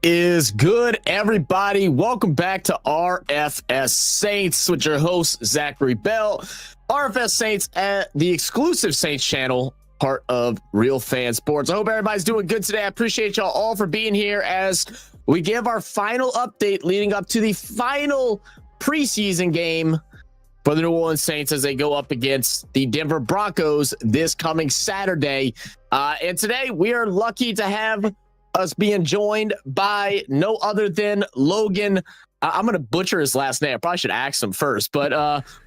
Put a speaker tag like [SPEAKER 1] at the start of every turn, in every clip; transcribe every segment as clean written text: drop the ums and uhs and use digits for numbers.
[SPEAKER 1] Is good, everybody? Welcome back to RFS Saints with your host, Zachary Bell. RFS Saints at the exclusive Saints channel, part of Real Fan Sports. I hope everybody's doing good today. I appreciate y'all all for being here as we give our final update leading up to the final preseason game for the New Orleans Saints as they go up against the Denver Broncos this coming Saturday. And today we are lucky to have us being joined by no other than Logan. I'm going to butcher his last name. I probably should ask him first, but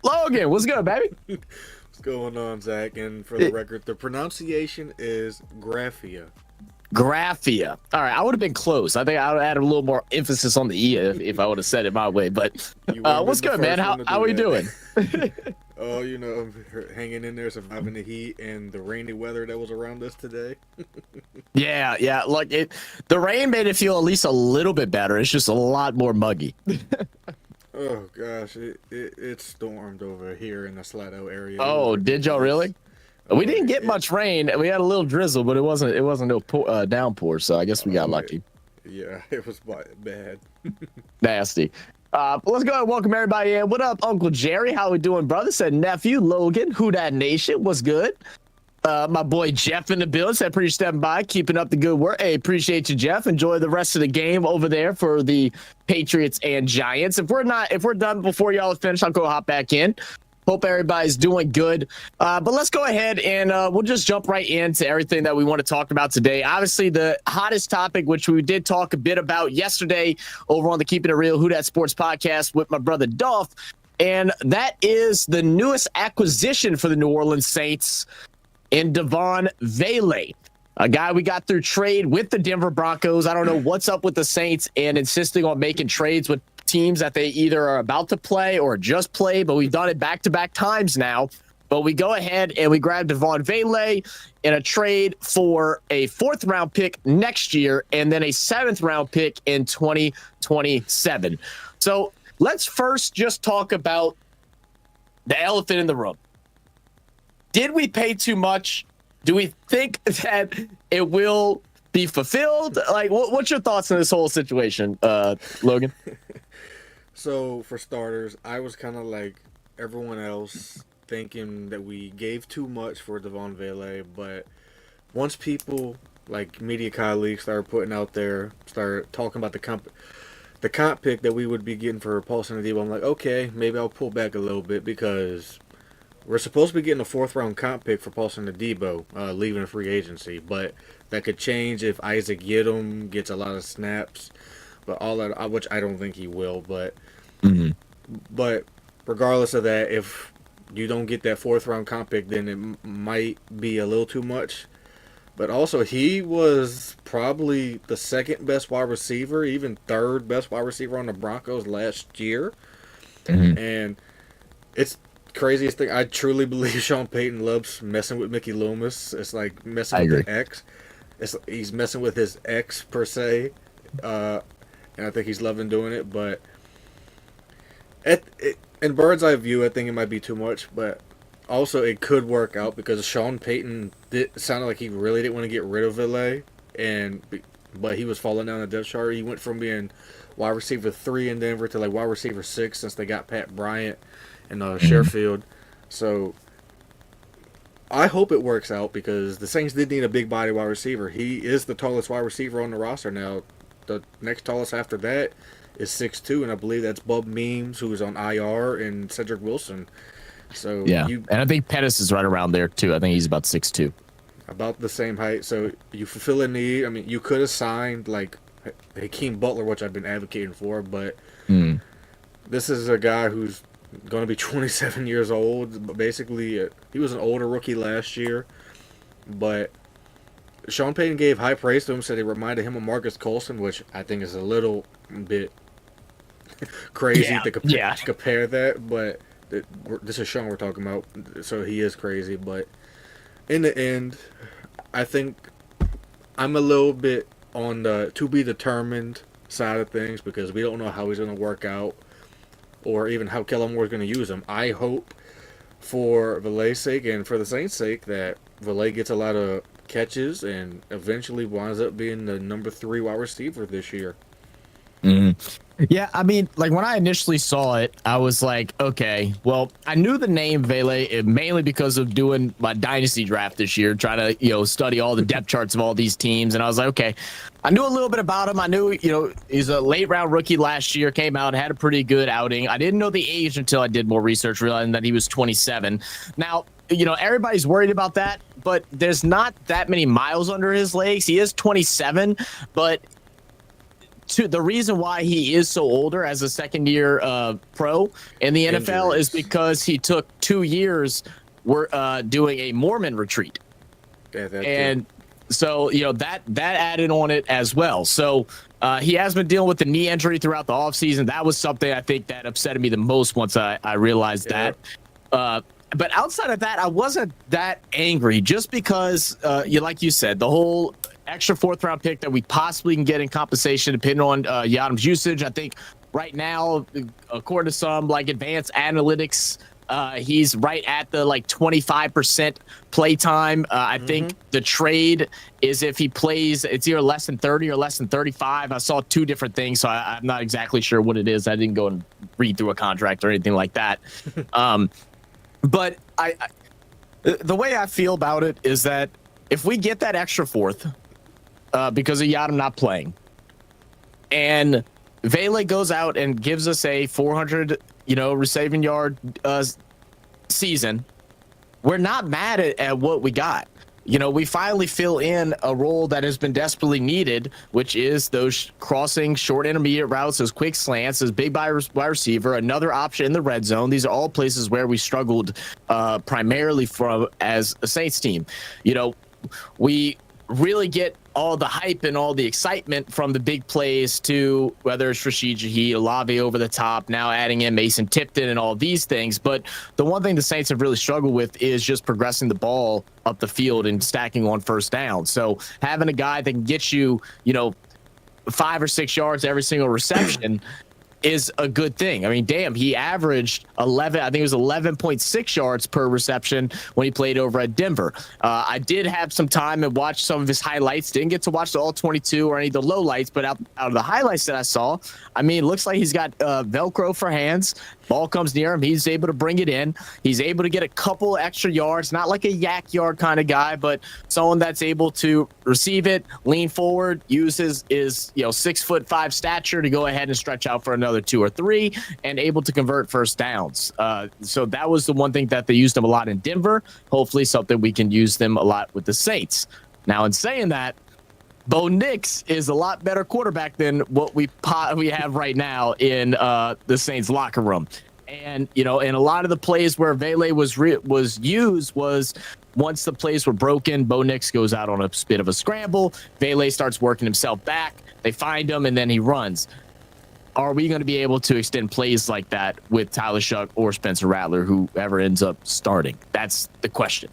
[SPEAKER 1] Logan, what's good, baby?
[SPEAKER 2] What's going on, Zach? And for the record, the pronunciation is Graffia.
[SPEAKER 1] Graffia. All right, I would have been close. I think I would have added a little more emphasis on the E if I would have said it my way. But what's good, man? How are we doing?
[SPEAKER 2] Oh, you know, hanging in there, surviving the heat and the rainy weather that was around us today.
[SPEAKER 1] Yeah. Like the rain made it feel at least a little bit better. It's just a lot more muggy.
[SPEAKER 2] Oh gosh, it stormed over here in the Slato area.
[SPEAKER 1] Oh, did y'all really? We didn't get much rain. We had a little drizzle, but it wasn't no downpour. So I guess we got lucky.
[SPEAKER 2] Yeah, it was bad.
[SPEAKER 1] Nasty. But let's go ahead and welcome everybody in. What up, Uncle Jerry? How we doing, brother? Said nephew Logan. Who Dat Nation? What's good? My boy Jeff in the building said, "Appreciate you stepping by, keeping up the good work." Hey, appreciate you, Jeff. Enjoy the rest of the game over there for the Patriots and Giants. If we're done before y'all finish, I'll go hop back in. Hope everybody's doing good. But let's go ahead and we'll just jump right into everything that we want to talk about today. Obviously, the hottest topic, which we did talk a bit about yesterday over on the Keeping It Real Who Dat Sports podcast with my brother Dolph, and that is the newest acquisition for the New Orleans Saints in Devaughn Vele, a guy we got through trade with the Denver Broncos. I don't know what's up with the Saints and insisting on making trades with teams that they either are about to play or just play, but we've done it back-to-back times now. But we go ahead and we grab Devaughn Vele in a trade for a 4th-round pick next year and then a 7th-round pick in 2027. So let's first just talk about the elephant in the room. Did we pay too much? Do we think that it will be fulfilled? Like, what's your thoughts on this whole situation, Logan?
[SPEAKER 2] So, for starters, I was kind of like everyone else thinking that we gave too much for Devaughn Vele, but once people, like media colleagues, started putting out there, started talking about the comp pick that we would be getting for Paulson and Debo, I'm like, okay, maybe I'll pull back a little bit because we're supposed to be getting a 4th-round comp pick for Paulson and Debo leaving a free agency, but that could change if Isaac Yiadom gets a lot of snaps. But all that, which I don't think he will, but regardless of that, if you don't get that 4th-round comp pick, then it might be a little too much. But also, he was probably the 2nd best wide receiver, even 3rd best wide receiver on the Broncos last year. And it's craziest thing. I truly believe Sean Payton loves messing with Mickey Loomis. It's like messing with the ex. He's messing with his ex per se. And I think he's loving doing it, but in bird's eye view, I think it might be too much, but also it could work out because Sean Payton sounded like he really didn't want to get rid of Vele, but he was falling down the depth chart. He went from being wide receiver 3 in Denver to like wide receiver 6 since they got Pat Bryant and Sherfield. So I hope it works out because the Saints did need a big body wide receiver. He is the tallest wide receiver on the roster now. The next tallest after that is 6'2", and I believe that's Bub Memes, who is on IR, and Cedric Wilson. So
[SPEAKER 1] yeah, and I think Pettis is right around there too. I think he's about 6'2",
[SPEAKER 2] about the same height. So you fulfill a need. I mean, you could have signed like Hakeem Butler, which I've been advocating for, but this is a guy who's going to be 27 years old. But basically, he was an older rookie last year, but Sean Payton gave high praise to him, said it reminded him of Marcus Coulson, which I think is a little bit crazy to compare that, but this is Sean we're talking about, so he is crazy. But in the end, I think I'm a little bit on the to be determined side of things because we don't know how he's going to work out or even how Kellen Moore's going to use him. I hope for Vele's sake and for the Saints' sake that Vele gets a lot of catches and eventually winds up being the number 3 wide receiver this year.
[SPEAKER 1] Yeah, I mean, like when I initially saw it, I was like, okay, well, I knew the name Vele mainly because of doing my dynasty draft this year, trying to, study all the depth charts of all these teams. And I was like, okay, I knew a little bit about him. I knew, he's a late round rookie last year, came out, had a pretty good outing. I didn't know the age until I did more research, realizing that he was 27. Now, everybody's worried about that, but there's not that many miles under his legs. He is 27, but the reason why he is so older as a second year pro in the NFL is because he took 2 years doing a Mormon retreat.
[SPEAKER 2] Yeah,
[SPEAKER 1] and so that added on it as well. So he has been dealing with the knee injury throughout the offseason. That was something I think that upset me the most once I realized that. But outside of that, I wasn't that angry just because, like you said, the whole extra 4th round pick that we possibly can get in compensation depending on Yadam's usage. I think right now, according to some like advanced analytics, he's right at the 25% play time. I think the trade is if he plays, it's either less than 30 or less than 35. I saw 2 different things, so I'm not exactly sure what it is. I didn't go and read through a contract or anything like that. But the way I feel about it is that if we get that extra 4th, because of Yadam not playing, and Vele goes out and gives us a 400, receiving yard season, we're not mad at what we got. We finally fill in a role that has been desperately needed, which is those crossing short intermediate routes, those quick slants, those big wide receiver, another option in the red zone. These are all places where we struggled primarily from as a Saints team. We really get all the hype and all the excitement from the big plays to whether it's Rashid Shaheed, Olave over the top, now adding in Mason Tipton and all these things. But the one thing the Saints have really struggled with is just progressing the ball up the field and stacking on first down. So having a guy that can get you, 5 or 6 yards every single reception is a good thing. I mean, damn, he averaged 11, I think it was 11.6 yards per reception when he played over at Denver. I did have some time and watched some of his highlights. Didn't get to watch the all 22 or any of the lowlights, but out of the highlights that I saw, I mean, it looks like he's got Velcro for hands. Ball comes near him, he's able to bring it in. He's able to get a couple extra yards, not like a yak yard kind of guy, but someone that's able to receive it, lean forward, use his 6'5" stature to go ahead and stretch out for another 2 or 3, and able to convert first downs. So that was the one thing that they used him a lot in Denver. Hopefully something we can use them a lot with the Saints. Now, in saying that, Bo Nix is a lot better quarterback than what we have right now in the Saints locker room. And, and a lot of the plays where Vele was used was once the plays were broken, Bo Nix goes out on a bit of a scramble. Vele starts working himself back. They find him, and then he runs. Are we going to be able to extend plays like that with Tyler Shuck or Spencer Rattler, whoever ends up starting? That's the question.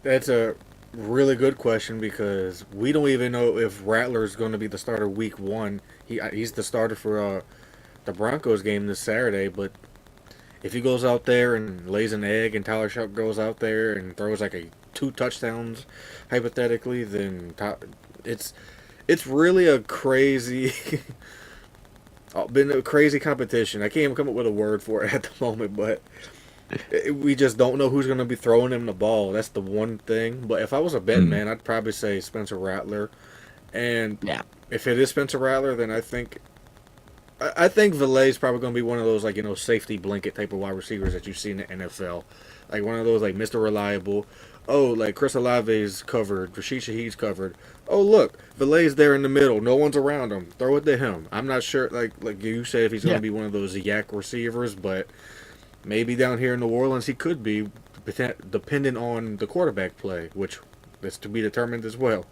[SPEAKER 2] That's a really good question because we don't even know if Rattler is going to be the starter week 1. He's the starter for the Broncos game this Saturday, but if he goes out there and lays an egg and Tyler Shuck goes out there and throws like 2 touchdowns hypothetically, then it's really a crazy been a crazy competition. I can't even come up with a word for it at the moment, but we just don't know who's going to be throwing him the ball. That's the one thing. But if I was a betting man, I'd probably say Spencer Rattler. And if it is Spencer Rattler, then I think Vele is probably going to be one of those safety blanket type of wide receivers that you see in the NFL. Like one of those Mr. Reliable. Oh, like Chris Olave's covered, Rashid Shaheed's covered. Oh, look, Vele's there in the middle. No one's around him. Throw it to him. I'm not sure, like you said, if he's going to be one of those yak receivers, but maybe down here in New Orleans he could be, depending on the quarterback play, which is to be determined as well.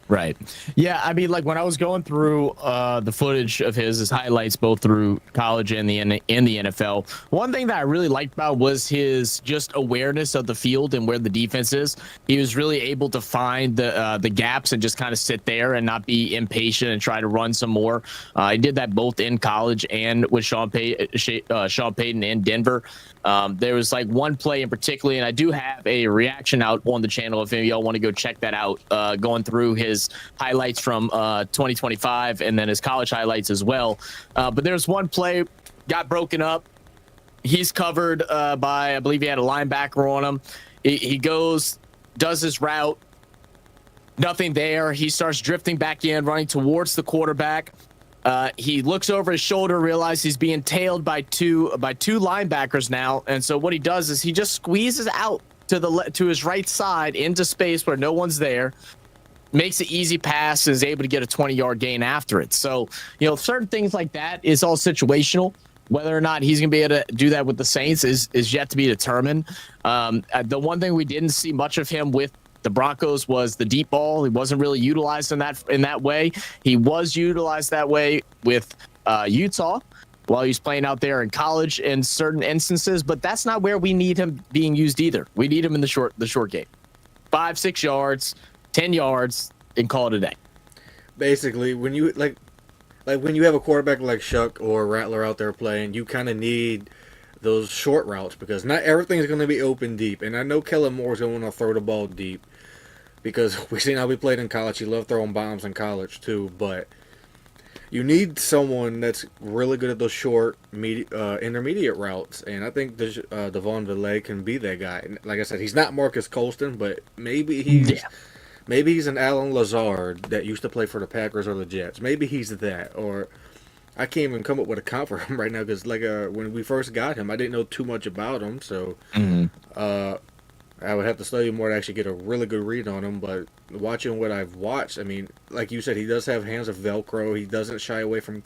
[SPEAKER 1] Right. Yeah, I mean, like when I was going through the footage of his highlights, both through college and the NFL, one thing that I really liked about was his just awareness of the field and where the defense is. He was really able to find the gaps and just kind of sit there and not be impatient and try to run some more. He did that both in college and with Sean Payton in Denver. There was like one play in particular, and I do have a reaction out on the channel if any of y'all want to go check that out, going through his highlights from 2025 and then his college highlights as well. But there's one play got broken up. He's covered by, I believe he had a linebacker on him. He goes, does his route. Nothing there. He starts drifting back in, running towards the quarterback. He looks over his shoulder, realizes he's being tailed by two linebackers now, and so what he does is he just squeezes out to his right side into space where no one's there, makes an easy pass, and is able to get a 20-yard gain after it. So, certain things like that is all situational. Whether or not he's going to be able to do that with the Saints is yet to be determined. The one thing we didn't see much of him with the Broncos was the deep ball. He wasn't really utilized in that way. He was utilized that way with Utah while he was playing out there in college in certain instances, but that's not where we need him being used either. We need him in the short game. 5-6 yards, 10 yards, and call it a day.
[SPEAKER 2] Basically, when you like when you have a quarterback like Shuck or Rattler out there playing, you kind of need those short routes because not everything's going to be open deep. And I know Kellen Moore's going to want to throw the ball deep because we've seen how he played in college. He loved throwing bombs in college too, but you need someone that's really good at those short, intermediate routes, and I think Devaughn Vele can be that guy. And like I said, he's not Marcus Colston, but maybe he's an Alan Lazard that used to play for the Packers or the Jets. Maybe he's that, or I can't even come up with a comp for him right now because when we first got him, I didn't know too much about him, so I would have to study more to actually get a really good read on him. But watching what I've watched, I mean, like you said, he does have hands of Velcro. He doesn't shy away from,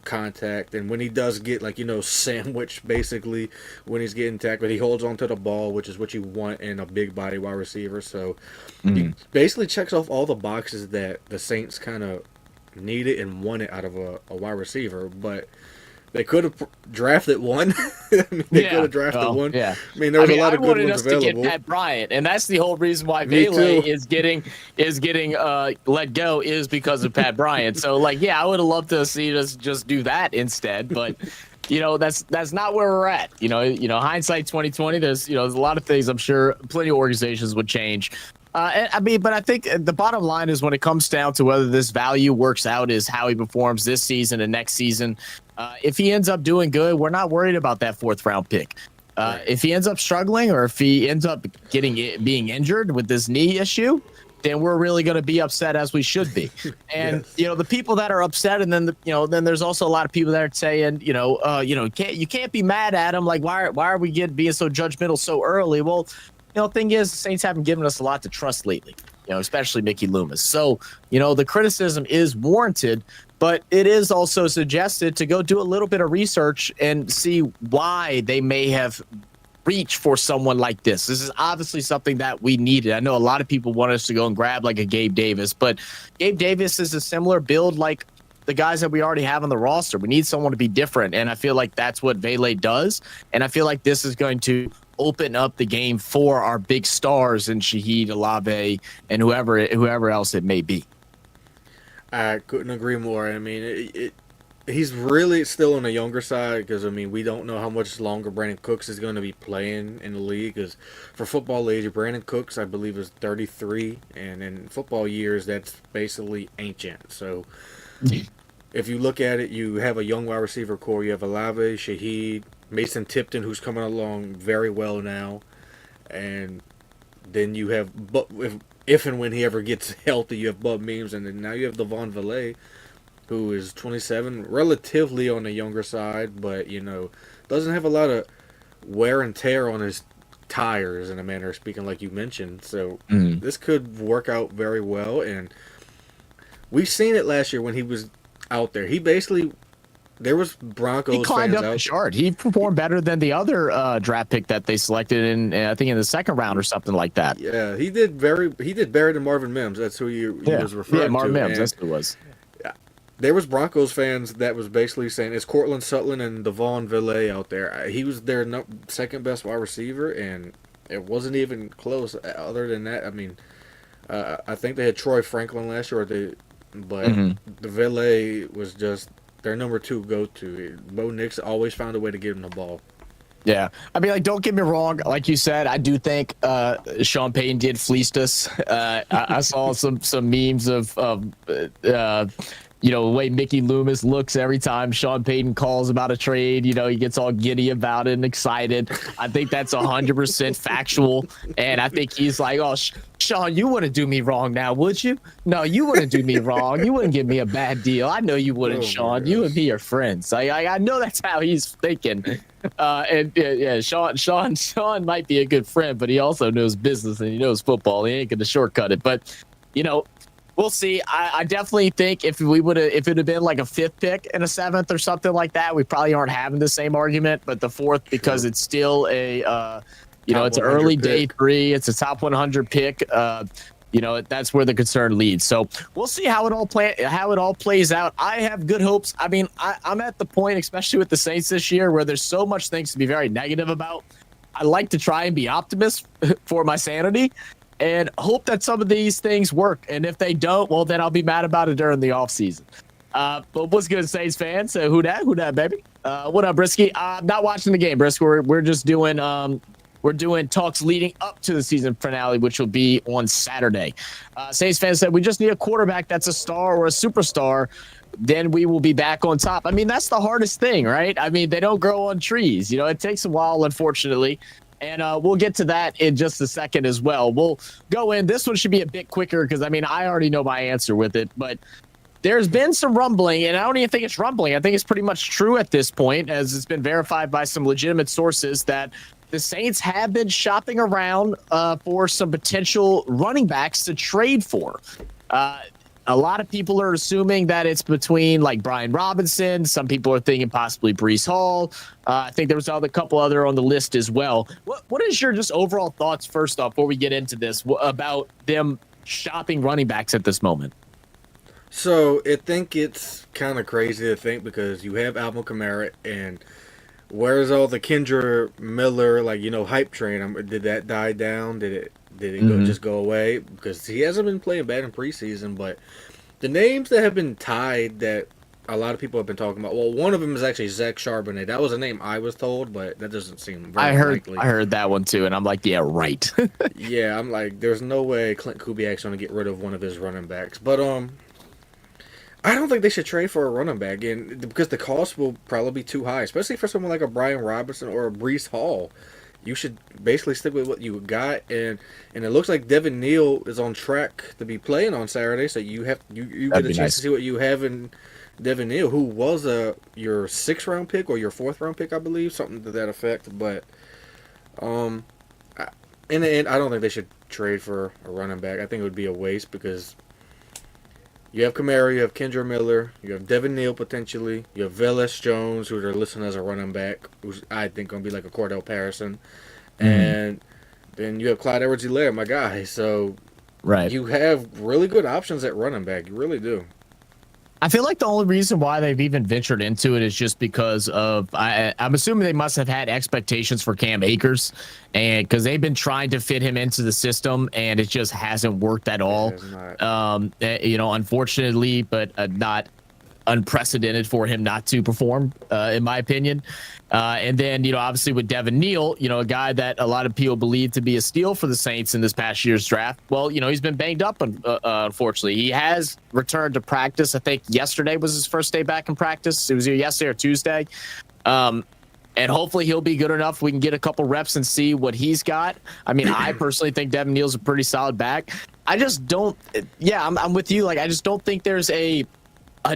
[SPEAKER 2] contact. And when he does get, sandwiched, basically, when he's getting tackled, he holds onto the ball, which is what you want in a big body wide receiver. So he basically checks off all the boxes that the Saints kind of needed and wanted out of a wide receiver. But they could have drafted one. I mean, they could have drafted one.
[SPEAKER 1] Yeah.
[SPEAKER 2] I mean, there was a lot of good ones available.
[SPEAKER 1] To get Pat Bryant, and that's the whole reason why Vele is getting let go is because of Pat Bryant. So, I would have loved to see us just do that instead, but that's not where we're at. Hindsight 2020. There's a lot of things I'm sure plenty of organizations would change. But I think the bottom line is when it comes down to whether this value works out is how he performs this season and next season. If he ends up doing good, we're not worried about that 4th round pick. If he ends up struggling or if he ends up being injured with this knee issue, then we're really going to be upset as we should be. And the people that are upset, and then then there's also a lot of people that are saying, you can't be mad at him. Like why are we being so judgmental so early? Well, thing is, the Saints haven't given us a lot to trust lately, especially Mickey Loomis. So, the criticism is warranted, but it is also suggested to go do a little bit of research and see why they may have reached for someone like this. This is obviously something that we needed. I know a lot of people want us to go and grab like a Gabe Davis, but Gabe Davis is a similar build like the guys that we already have on the roster. We need someone to be different, and I feel like that's what Vele does, and I feel like this is going to open up the game for our big stars in Shaheed, Olave, and whoever else it may be.
[SPEAKER 2] I couldn't agree more. I mean, he's really still on the younger side because, we don't know how much longer Brandon Cooks is going to be playing in the league. Because for football age, Brandon Cooks, I believe, is 33, and in football years, that's basically ancient. So if you look at it, you have a young wide receiver core. You have Olave, Shaheed, Mason Tipton, who's coming along very well now, and then you have, if and when he ever gets healthy, you have Bub Memes, and then now you have Devaughn Vele, who is 27, relatively on the younger side, but doesn't have a lot of wear and tear on his tires, in a manner of speaking, like you mentioned. So this could work out very well, and we've seen it last year when he was out there. He basically there was
[SPEAKER 1] He
[SPEAKER 2] Broncos
[SPEAKER 1] climbed
[SPEAKER 2] fans
[SPEAKER 1] up the
[SPEAKER 2] out.
[SPEAKER 1] chart. He performed better than the other draft pick that they selected in, I think, in the second round or something like that.
[SPEAKER 2] Yeah, he did better than Marvin Mims. That's who you
[SPEAKER 1] Yeah,
[SPEAKER 2] was
[SPEAKER 1] yeah,
[SPEAKER 2] referring
[SPEAKER 1] Martin
[SPEAKER 2] to.
[SPEAKER 1] Mims.
[SPEAKER 2] And
[SPEAKER 1] That's who it was.
[SPEAKER 2] there was Broncos fans that was basically saying it's Cortland Sutton and Devaughn Vele out there. He was their second best wide receiver, and it wasn't even close. Other than that, I mean, I think they had Troy Franklin last year, but the Vele was just their number two go to. Bo Nix always found a way to give him the ball.
[SPEAKER 1] Yeah, I mean, like, don't get me wrong. Like you said, I do think Sean Payton did fleeced us. I saw some memes of the way Mickey Loomis looks every time Sean Payton calls about a trade. He gets all giddy about it and excited. I think that's 100% factual, and I think he's like, "Oh, Sean, you wouldn't do me wrong now, would you? No, you wouldn't do me wrong. You wouldn't give me a bad deal. I know you wouldn't, Sean. You and me are friends. I know that's how he's thinking." Sean might be a good friend, but he also knows business and he knows football. He ain't gonna shortcut it. But we'll see. I definitely think if it had been like a fifth pick and a seventh or something like that, we probably aren't having the same argument. But the fourth, because it's still it's an early day 3. It's a top 100 pick. That's where the concern leads. So we'll see how it all plays out. I have good hopes. I mean, I'm at the point, especially with the Saints this year, where there's so much things to be very negative about. I like to try and be optimist for my sanity and hope that some of these things work. And if they don't, well, then I'll be mad about it during the offseason. But what's good, Saints fans? So who dat, baby? What up, Brisky? I'm not watching the game, Brisky. We're just doing we're doing talks leading up to the season finale, which will be on Saturday. Saints fans said we just need a quarterback that's a star or a superstar. Then we will be back on top. I mean, that's the hardest thing, right? I mean, they don't grow on trees. It takes a while, unfortunately. And we'll get to that in just a second as well. We'll go in. This one should be a bit quicker because, I mean, I already know my answer with it. But there's been some rumbling, and I don't even think it's rumbling. I think it's pretty much true at this point, as it's been verified by some legitimate sources, that the Saints have been shopping around for some potential running backs to trade for. A lot of people are assuming that it's between like Brian Robinson. Some people are thinking possibly Breece Hall. I think there was a couple other on the list as well. What is your just overall thoughts first off before we get into this about them shopping running backs at this moment?
[SPEAKER 2] So I think it's kind of crazy to think because you have Alvin Kamara and where's all the Kendra Miller hype train? Did that die down? Did it just go away? Because he hasn't been playing bad in preseason, but the names that have been tied that a lot of people have been talking about. Well, one of them is actually Zach Charbonnet. That was a name I was told, but that doesn't seem very likely.
[SPEAKER 1] I heard that one too, and I'm like, yeah, right.
[SPEAKER 2] Yeah, I'm like, there's no way Clint Kubiak's going to get rid of one of his running backs. But I don't think they should trade for a running back, and because the cost will probably be too high, especially for someone like a Brian Robinson or a Breece Hall. You should basically stick with what you got, and it looks like Devin Neal is on track to be playing on Saturday, so you get a chance to see what you have in Devin Neal, who was your 6th round pick or your 4th round pick, I believe, something to that effect. But in the end, I don't think they should trade for a running back. I think it would be a waste because you have Kamara, you have Kendra Miller, you have Devin Neal potentially, you have Velus Jones, who they're listing as a running back, who's I think going to be like a Cordell Patterson, and then you have Clyde Edwards-Helaire, my guy. So you have really good options at running back. You really do.
[SPEAKER 1] I feel like the only reason why they've even ventured into it is just because of I'm assuming they must have had expectations for Cam Akers, and because they've been trying to fit him into the system and it just hasn't worked at all. Unfortunately, but not unprecedented for him not to perform, in my opinion. And then, obviously with Devin Neal, a guy that a lot of people believe to be a steal for the Saints in this past year's draft. Well, he's been banged up, unfortunately. He has returned to practice. I think yesterday was his first day back in practice. It was either yesterday or Tuesday. And hopefully he'll be good enough. We can get a couple reps and see what he's got. I mean, I personally think Devin Neal's a pretty solid back. I just don't. Yeah, I'm with you. Like, I just don't think there's a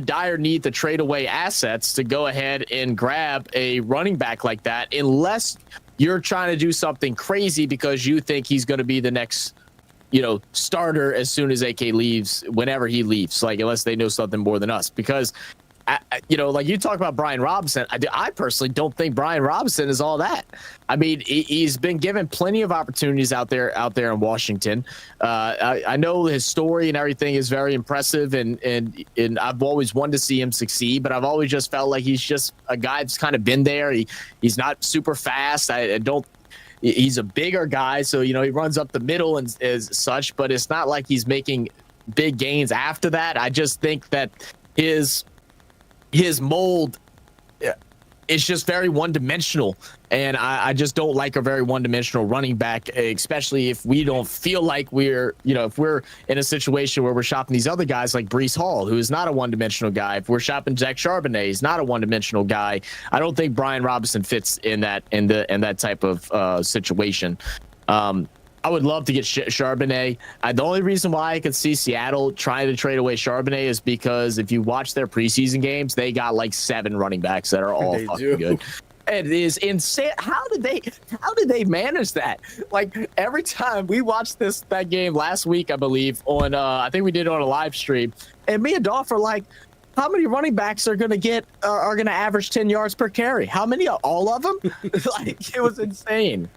[SPEAKER 1] dire need to trade away assets to go ahead and grab a running back like that, unless you're trying to do something crazy because you think he's going to be the next, starter as soon as AK leaves, whenever he leaves, like, unless they know something more than us. Because like you talk about Brian Robinson. I personally don't think Brian Robinson is all that. I mean, he's been given plenty of opportunities out there in Washington. I know his story and everything is very impressive, and I've always wanted to see him succeed. But I've always just felt like he's just a guy that's kind of been there. He's not super fast. He's a bigger guy, so he runs up the middle and as such. But it's not like he's making big gains after that. I just think that his mold is just very one-dimensional, and I just don't like a very one-dimensional running back, especially if we don't feel like if we're in a situation where we're shopping these other guys like Breece Hall, who is not a one-dimensional guy. If we're shopping Zach Charbonnet, he's not a one-dimensional guy. I don't think Brian Robinson fits in that type of situation. I would love to get Charbonnet. The only reason why I could see Seattle trying to trade away Charbonnet is because if you watch their preseason games, they got like 7 running backs that are all fucking good. It is insane. How did they manage that? Like every time we watched that game last week, I believe on I think we did it on a live stream, and me and Dolph are like, how many running backs are gonna average 10 yards per carry? How many? All of them? Like it was insane.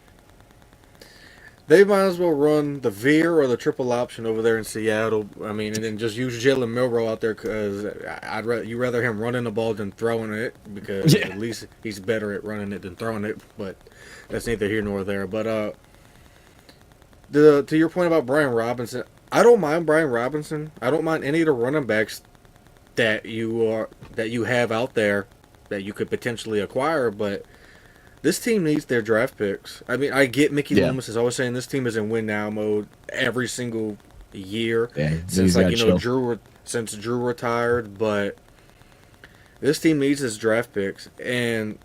[SPEAKER 2] They might as well run the veer or the triple option over there in Seattle. I mean, and then just use Jalen Milroe out there because you rather him running the ball than throwing it because at least he's better at running it than throwing it. But that's neither here nor there. But to your point about Brian Robinson, I don't mind Brian Robinson. I don't mind any of the running backs that you have out there that you could potentially acquire, but this team needs their draft picks. I mean, I get Mickey Loomis is always saying this team is in win now mode every single year since since Drew retired, but this team needs its draft picks, and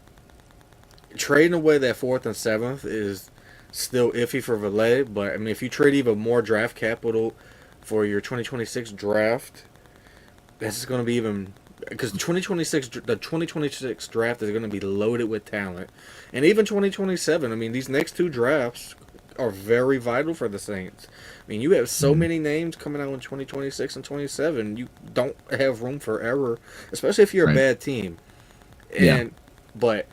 [SPEAKER 2] trading away that 4th and 7th is still iffy for Vele. But I mean, if you trade even more draft capital for your 2026 draft, this is going to be even. Because the 2026 draft is going to be loaded with talent. And even 2027, I mean, these next 2 drafts are very vital for the Saints. I mean, you have so many names coming out in 2026 and 27. You don't have room for error, especially if you're a bad team. But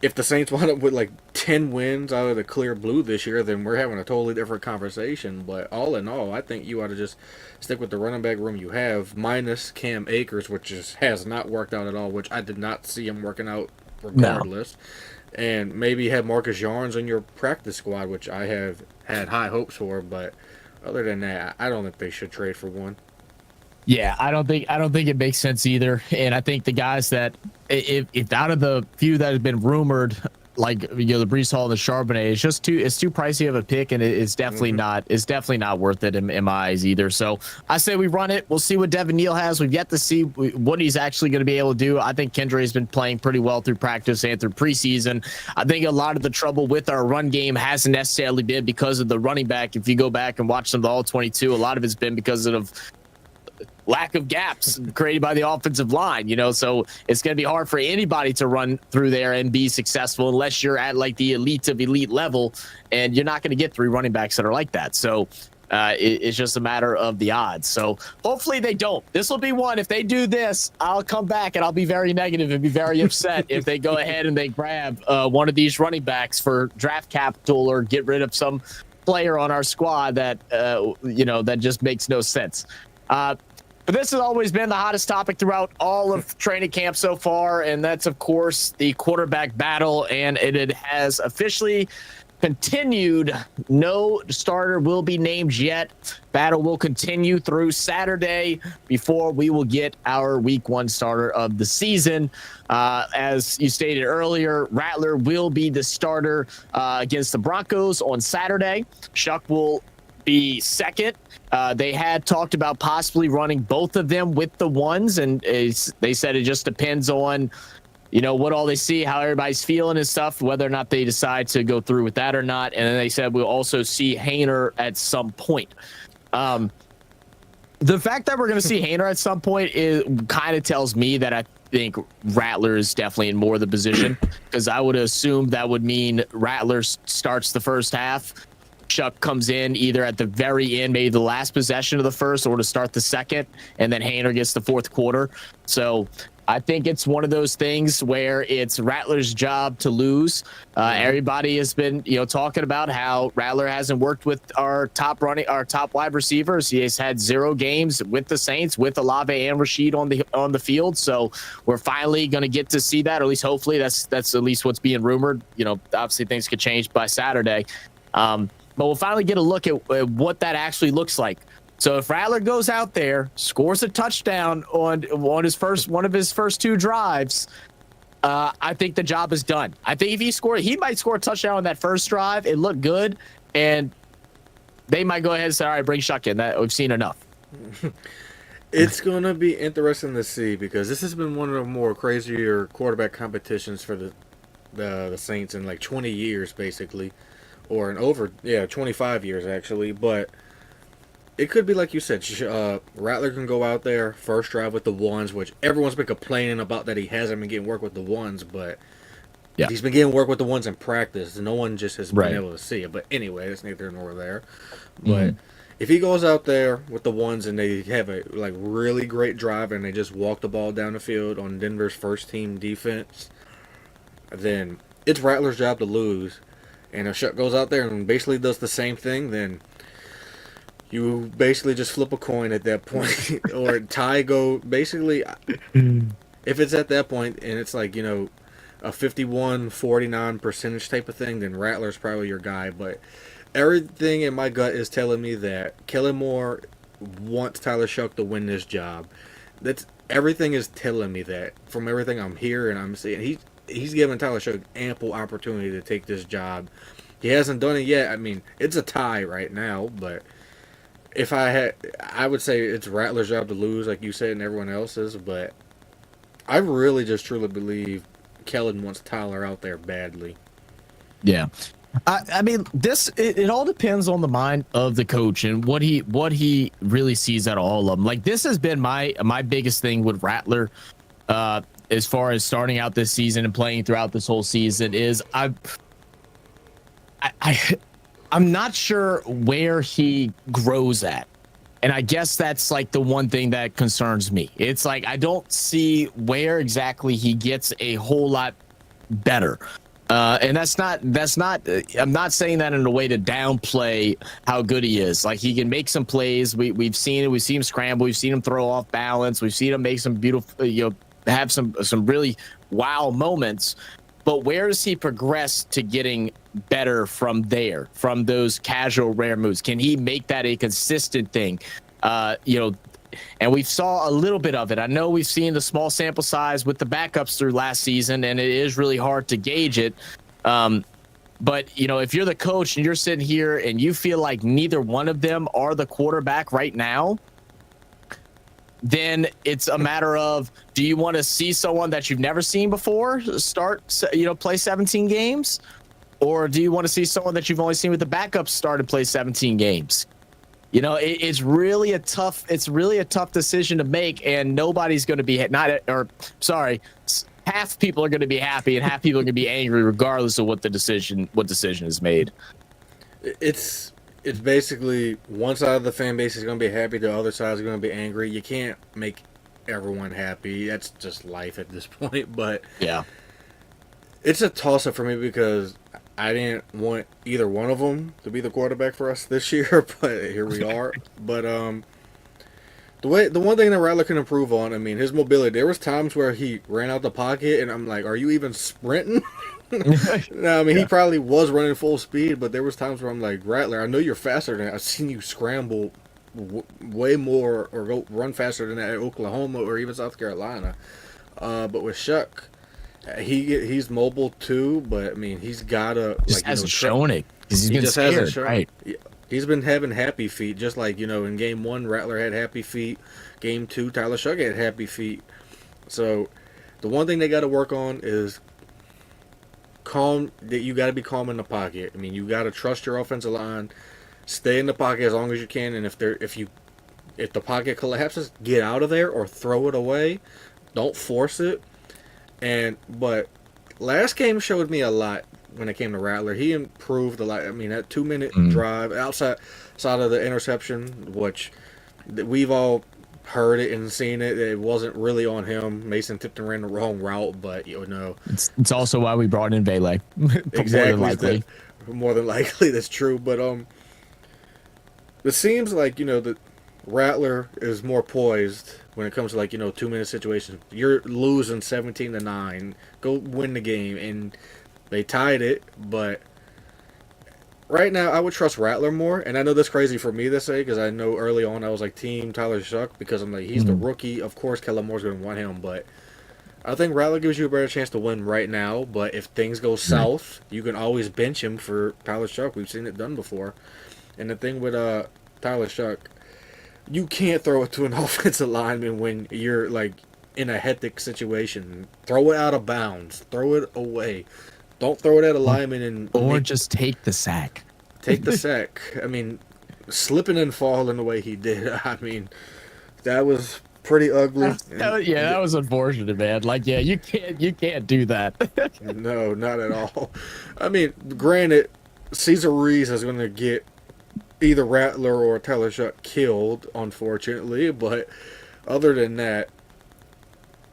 [SPEAKER 2] if the Saints wind up with like 10 wins out of the clear blue this year, then we're having a totally different conversation. But all in all, I think you ought to just stick with the running back room you have, minus Cam Akers, which has not worked out at all, which I did not see him working out regardless. No. And maybe have Marcus Yarns on your practice squad, which I have had high hopes for. But other than that, I don't think they should trade for one.
[SPEAKER 1] Yeah, I don't think it makes sense either. And I think the guys that, if out of the few that have been rumored, like the Breece Hall and the Charbonnet, it's too pricey of a pick, and it's definitely not worth it in my eyes either. So I say we run it. We'll see what Devin Neal has. We've yet to see what he's actually going to be able to do. I think Kendra has been playing pretty well through practice and through preseason. I think a lot of the trouble with our run game hasn't necessarily been because of the running back. If you go back and watch some of the All-22, a lot of it's been because of lack of gaps created by the offensive line, so it's going to be hard for anybody to run through there and be successful unless you're at like the elite of elite level, and you're not going to get 3 running backs that are like that. So it's just a matter of the odds. So hopefully they don't. This will be one. If they do this, I'll come back and I'll be very negative and be very upset if they go ahead and they grab one of these running backs for draft capital or get rid of some player on our squad that that just makes no sense. But this has always been the hottest topic throughout all of training camp so far, and that's, of course, the quarterback battle, and it has officially continued. No starter will be named yet. Battle will continue through Saturday before we will get our week 1 starter of the season. As you stated earlier, Rattler will be the starter against the Broncos on Saturday. Shuck will be second. They had talked about possibly running both of them with the ones, and they said it just depends on, what all they see, how everybody's feeling and stuff, whether or not they decide to go through with that or not. And then they said we'll also see Haener at some point. The fact that we're going to see Haener at some point kind of tells me that I think Rattler is definitely in more of the position, because I would assume that would mean Rattler starts the first half. Shuck comes in either at the very end, maybe the last possession of the first or to start the second, and then Haener gets the fourth quarter. So I think it's one of those things where it's Rattler's job to lose. Everybody has been, talking about how Rattler hasn't worked with our top wide receivers. He has had 0 games with the Saints, with Olave and Rashid on the field. So we're finally going to get to see that, or at least hopefully that's at least what's being rumored. Obviously things could change by Saturday, but we'll finally get a look at what that actually looks like. So if Rattler goes out there, scores a touchdown on one of his first 2 drives, I think the job is done. I think if he might score a touchdown on that first drive. It looked good, and they might go ahead and say, all right, bring Shuck in. That we've seen enough.
[SPEAKER 2] It's going to be interesting to see, because this has been one of the more crazier quarterback competitions for the Saints in like 20 years, basically, or 25 years actually. But it could be like you said, Rattler can go out there, first drive with the ones, which everyone's been complaining about that he hasn't been getting work with the ones, but he's been getting work with the ones in practice. No one just has been able to see it. But anyway, it's neither nor there. But if he goes out there with the ones and they have a really great drive and they just walk the ball down the field on Denver's first team defense, then it's Rattler's job to lose. And if Shuck goes out there and basically does the same thing, then you basically just flip a coin at that point, or tie go. Basically, if it's at that point and it's like, a 51-49% type of thing, then Rattler's probably your guy. But everything in my gut is telling me that Kellen Moore wants Tyler Shuck to win this job. Everything is telling me that from everything I'm hearing, I'm seeing. He's giving Tyler Shuck ample opportunity to take this job. He hasn't done it yet. I mean, it's a tie right now, but if I would say it's Rattler's job to lose, like you said, and everyone else's. But I really just truly believe Kellen wants Tyler out there badly.
[SPEAKER 1] Yeah. I mean, it all depends on the mind of the coach and what he really sees out of all of them. Like, this has been my biggest thing with Rattler, as far as starting out this season and playing throughout this whole season, is I'm not sure where he grows at. And I guess that's like the one thing that concerns me. It's like, I don't see where exactly he gets a whole lot better. And that's not, I'm not saying that in a way to downplay how good he is. Like, he can make some plays. We've seen it. We've seen him scramble. We've seen him throw off balance. We've seen him make some beautiful, have some really wow moments. But where does he progress to getting better from there, from those casual rare moves? Can he make that a consistent thing? And we saw a little bit of it. I know we've seen the small sample size with the backups through last season, and it is really hard to gauge it. But, if you're the coach and you're sitting here and you feel like neither one of them are the quarterback right now, then it's a matter of, do you want to see someone that you've never seen before play 17 games? Or do you want to see someone that you've only seen with the backups start and play 17 games? It's really a tough decision to make, and nobody's going to be half people are going to be happy and half people are going to be angry regardless of what decision is made.
[SPEAKER 2] It's basically one side of the fan base is going to be happy, the other side is going to be angry. You can't make everyone happy. That's just life at this point. But
[SPEAKER 1] yeah,
[SPEAKER 2] it's a toss-up for me because I didn't want either one of them to be the quarterback for us this year, but here we are. But the one thing that Rattler can improve on, I mean, his mobility. There was times where he ran out the pocket, and I'm like, are you even sprinting? No, I mean, he probably was running full speed, but there was times where I'm like, Rattler, I know you're faster than that. I've seen you scramble way more or run faster than that at Oklahoma or even South Carolina. But with Shuck, he's mobile too, but I mean, he's gotta
[SPEAKER 1] hasn't shown it because he's been scared, right?
[SPEAKER 2] He's been having happy feet, just like in game 1, Rattler had happy feet. Game 2, Tyler Shuck had happy feet. So the one thing they got to work on is calm. That you got to be calm in the pocket. I mean, you got to trust your offensive line. Stay in the pocket as long as you can, and if the pocket collapses, get out of there or throw it away. Don't force it. But last game showed me a lot. when it came to Rattler. He improved a lot. I mean, that 2-minute
[SPEAKER 1] Mm.
[SPEAKER 2] drive outside of the interception, which we've all heard it and seen it. It wasn't really on him. Mason Tipton ran the wrong route, but
[SPEAKER 1] It's also why we brought in Vele.
[SPEAKER 2] exactly.
[SPEAKER 1] More than likely.
[SPEAKER 2] More than likely, that's true. But it seems like that Rattler is more poised when it comes to 2-minute situations. You're losing 17-9. Go win the game, and they tied it. But right now, I would trust Rattler more. And I know that's crazy for me to say because I know early on I was like Team Tyler Shuck because I'm like he's the rookie. Of course, Kellen Moore's going to want him, but I think Rattler gives you a better chance to win right now. But if things go south, you can always bench him for Tyler Shuck. We've seen it done before. And the thing with Tyler Shuck, you can't throw it to an offensive lineman when you're in a hectic situation. Throw it out of bounds. Throw it away. Don't throw it at a lineman
[SPEAKER 1] or just take the sack.
[SPEAKER 2] Take the sack. I mean, slipping and falling the way he did. I mean, that was pretty ugly.
[SPEAKER 1] That was unfortunate, man. You can't do that.
[SPEAKER 2] No, not at all. I mean, granted, Cesar Ruiz is going to get either Rattler or Tyler Shuck killed, unfortunately. But other than that,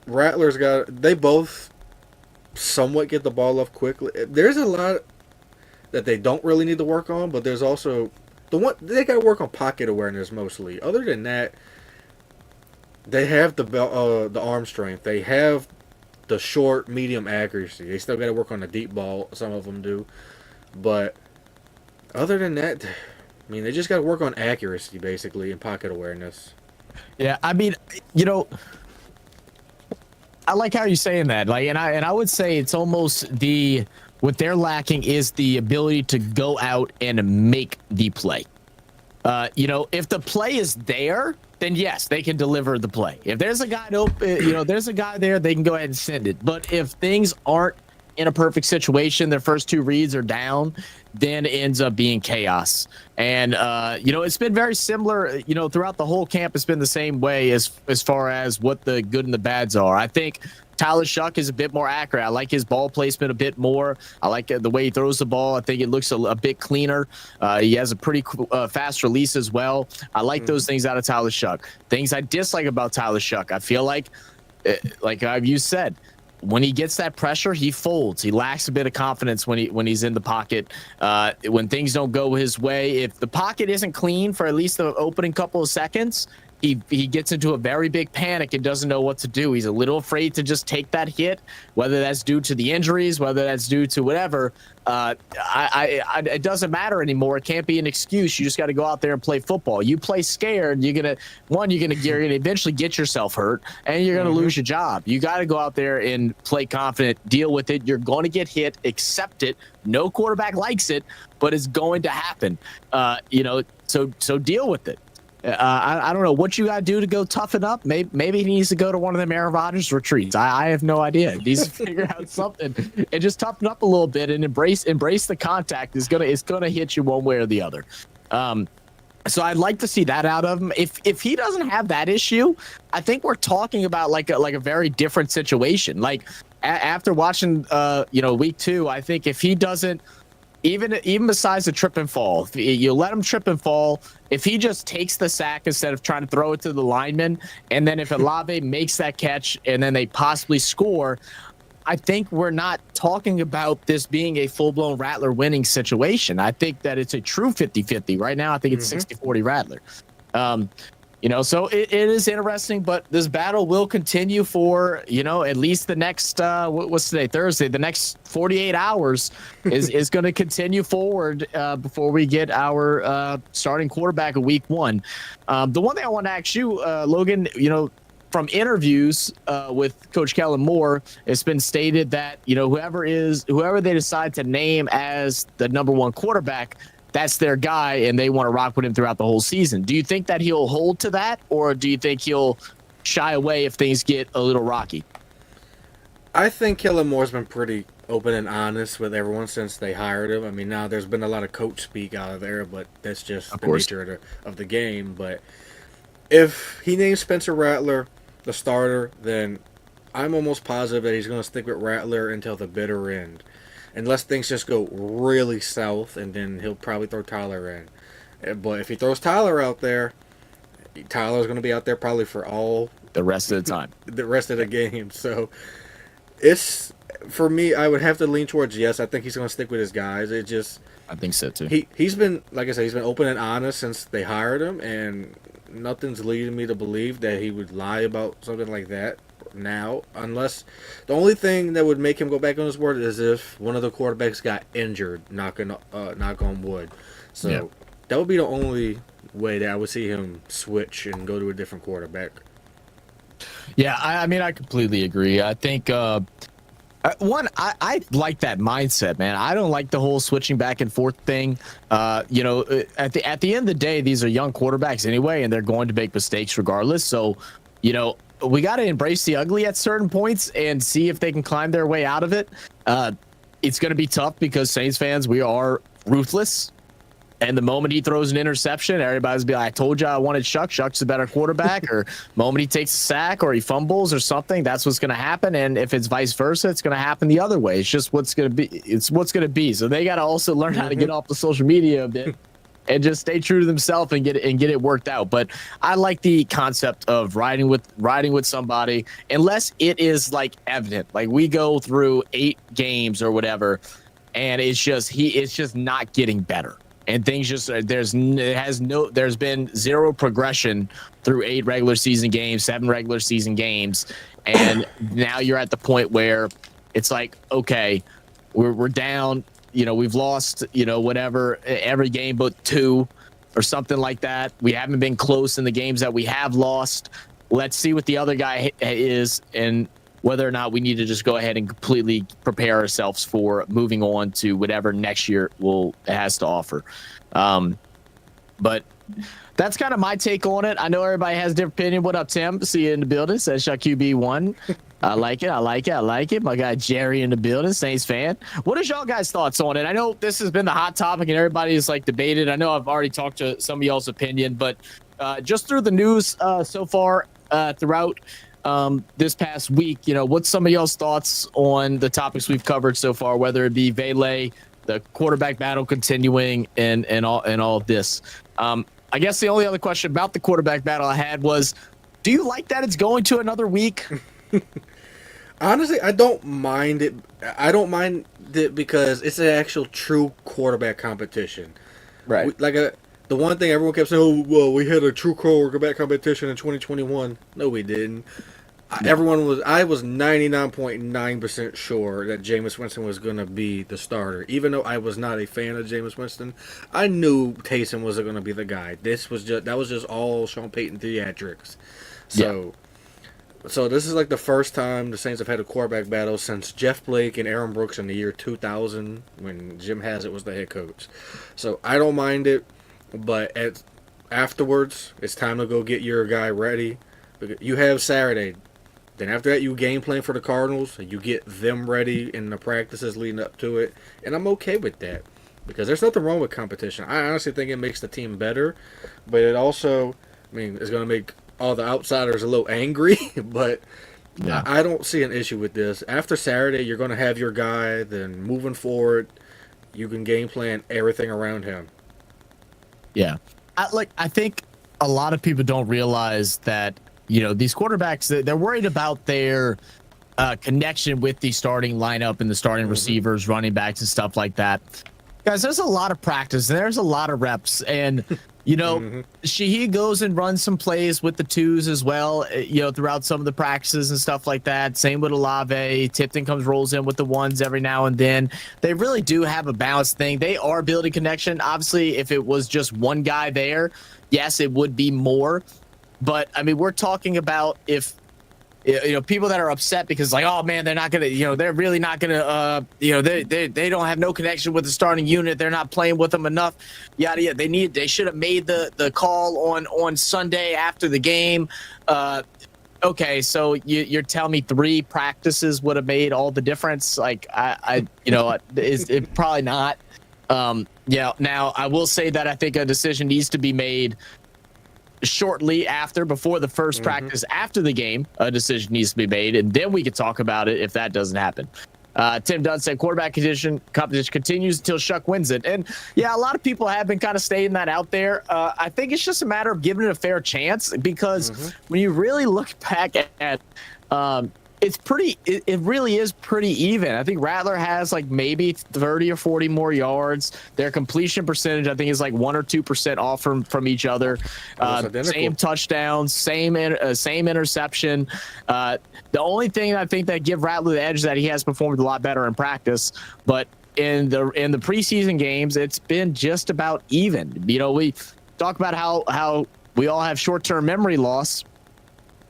[SPEAKER 2] they both somewhat get the ball off quickly. There's a lot that they don't really need to work on, but there's also they got to work on pocket awareness mostly. Other than that, they have the arm strength. They have the short, medium accuracy. They still got to work on the deep ball. Some of them do, but other than that, I mean, they just got to work on accuracy, basically, and pocket awareness.
[SPEAKER 1] Yeah, I mean, I like how you're saying that. And I would say it's almost what they're lacking is the ability to go out and make the play. If the play is there, then yes, they can deliver the play. If there's a guy there's a guy there, they can go ahead and send it. But if things aren't in a perfect situation, their first two reads are down, then it ends up being chaos. And it's been very similar, throughout the whole camp. It's been the same way as far as what the good and the bads are. I think Tyler Shuck is a bit more accurate. I like his ball placement a bit more. I like the way he throws the ball. I think it looks a bit cleaner. He has a pretty fast release as well. I like those things out of Tyler Shuck. Things I dislike about Tyler Shuck, I feel like you said, when he gets that pressure, he folds. He lacks a bit of confidence when he's in the pocket. When things don't go his way, if the pocket isn't clean for at least the opening couple of seconds, he gets into a very big panic and doesn't know what to do. He's a little afraid to just take that hit, whether that's due to the injuries, whether that's due to whatever. It doesn't matter anymore. It can't be an excuse. You just got to go out there and play football. You play scared, you're gonna eventually get yourself hurt, and you're gonna lose your job. You got to go out there and play confident, deal with it. You're going to get hit, accept it. No quarterback likes it, but it's going to happen. So deal with it. I don't know what you got to do to go toughen up. Maybe he needs to go to one of them Aaron Rodgers retreats. I have no idea. He needs to figure out something and just toughen up a little bit and embrace the contact. It's gonna hit you one way or the other. So I'd like to see that out of him. If he doesn't have that issue, I think we're talking about like a very different situation. After watching week 2, I think if he doesn't. Even besides the trip and fall, if you let him trip and fall, if he just takes the sack instead of trying to throw it to the lineman, and then if Olave makes that catch and then they possibly score, I think we're not talking about this being a full-blown Rattler winning situation. I think that it's a true 50-50. Right now, I think it's 60-40 Rattler. So it is interesting, but this battle will continue for, at least the next, what's today, Thursday, the next 48 hours is going to continue forward before we get our starting quarterback of week 1. The one thing I want to ask you, Logan, from interviews with Coach Kellen Moore, it's been stated that, whoever they decide to name as the number 1 quarterback, that's their guy, and they want to rock with him throughout the whole season. Do you think that he'll hold to that, or do you think he'll shy away if things get a little rocky?
[SPEAKER 2] I think Kellen Moore's been pretty open and honest with everyone since they hired him. I mean, now there's been a lot of coach speak out of there, but that's just the nature of the game. But if he names Spencer Rattler the starter, then I'm almost positive that he's going to stick with Rattler until the bitter end. unless things just go really south, and then he'll probably throw Tyler in. But if he throws Tyler out there, Tyler's going to be out there probably for all
[SPEAKER 1] the rest of the time,
[SPEAKER 2] the rest of the game. So it's, for me, I would have to lean towards yes. I think he's going to stick with his guys. It just,
[SPEAKER 1] I think so too.
[SPEAKER 2] He's been, like I said, he's been open and honest since they hired him, and nothing's leading me to believe that he would lie about something like that now, unless the only thing that would make him go back on his word is if one of the quarterbacks got injured, knock on wood. So
[SPEAKER 1] yeah.
[SPEAKER 2] That would be the only way that I would see him switch and go to a different quarterback.
[SPEAKER 1] Yeah, I mean, I completely agree. I think I like that mindset, man. I don't like the whole switching back and forth thing. At the end of the day, these are young quarterbacks anyway, and they're going to make mistakes regardless. So, we got to embrace the ugly at certain points and see if they can climb their way out of it. It's going to be tough because Saints fans, we are ruthless. And the moment he throws an interception, everybody's be like, I told you I wanted Shuck. Shuck's a better quarterback. Or moment he takes a sack or he fumbles or something, that's what's going to happen. And if it's vice versa, it's going to happen the other way. It's just what's going to be. It's what's going to be. So they got to also learn how to get off the social media a bit and just stay true to themselves and get it worked out. But I like the concept of riding with somebody, unless it is like evident. Like we go through 8 games or whatever, and it's just not getting better. And things just there's been zero progression through 8 regular season games, 7 regular season games, and now you're at the point where it's like, okay, we're down. We've lost, whatever, every game but 2 or something like that. We haven't been close in the games that we have lost. Let's see what the other guy is and whether or not we need to just go ahead and completely prepare ourselves for moving on to whatever next year has to offer. But that's kind of my take on it. I know everybody has a different opinion. What up, Tim? See you in the building. Says QB1. I like it. My guy Jerry in the building, Saints fan. What is y'all guys' thoughts on it? I know this has been the hot topic and everybody is like debated. I know I've already talked to some of y'all's opinion, but just through the news so far throughout this past week, what's some of y'all's thoughts on the topics we've covered so far, whether it be Vele, the quarterback battle continuing, and all of this? I guess the only other question about the quarterback battle I had was, do you like that it's going to another week?
[SPEAKER 2] Honestly, I don't mind it. I don't mind it because it's an actual true quarterback competition.
[SPEAKER 1] Right.
[SPEAKER 2] The one thing everyone kept saying, oh, well, we had a true quarterback competition in 2021. No, we didn't. I was 99.9% sure that Jameis Winston was going to be the starter. Even though I was not a fan of Jameis Winston, I knew Taysom was going to be the guy. That was just all Sean Payton theatrics. So this is like the first time the Saints have had a quarterback battle since Jeff Blake and Aaron Brooks in the year 2000 when Jim Haslett was the head coach. So I don't mind it, but afterwards, it's time to go get your guy ready. You have Saturday. Then after that, you game plan for the Cardinals. You get them ready in the practices leading up to it. And I'm okay with that because there's nothing wrong with competition. I honestly think it makes the team better, but it also, it's going to make all the outsiders a little angry, but yeah. I don't see an issue with this. After Saturday, you're going to have your guy. Then moving forward, you can game plan everything around him.
[SPEAKER 1] Yeah. I think a lot of people don't realize that, these quarterbacks, they're worried about their connection with the starting lineup and the starting receivers, running backs, and stuff like that. Guys, there's a lot of practice and there's a lot of reps. And, Shaheed goes and runs some plays with the 2s as well, throughout some of the practices and stuff like that. Same with Olave. Tipton rolls in with the 1s every now and then. They really do have a balanced thing. They are building connection. Obviously, if it was just one guy there, yes, it would be more. But, we're talking about if people that are upset because oh man, they're not going to, they're really not going to, they don't have no connection with the starting unit. They're not playing with them enough. Yada, yada. They should have made the call on Sunday after the game. Okay. So you're telling me 3 practices would have made all the difference? Is it probably not? Now I will say that I think a decision needs to be made shortly before the first practice after the game. A decision needs to be made, and then we could talk about it if that doesn't happen. Tim Dunn said quarterback competition continues until Shuck wins it. And yeah, a lot of people have been kind of stating that out there. I think it's just a matter of giving it a fair chance, because when you really look back at it really is pretty even. I think Rattler has like maybe 30 or 40 more yards. Their completion percentage, I think, is like 1 or 2% off from each other. Same touchdowns, same interception. The only thing I think that give Rattler the edge is that he has performed a lot better in practice, but in the preseason games, it's been just about even. You know, we talk about how we all have short-term memory loss.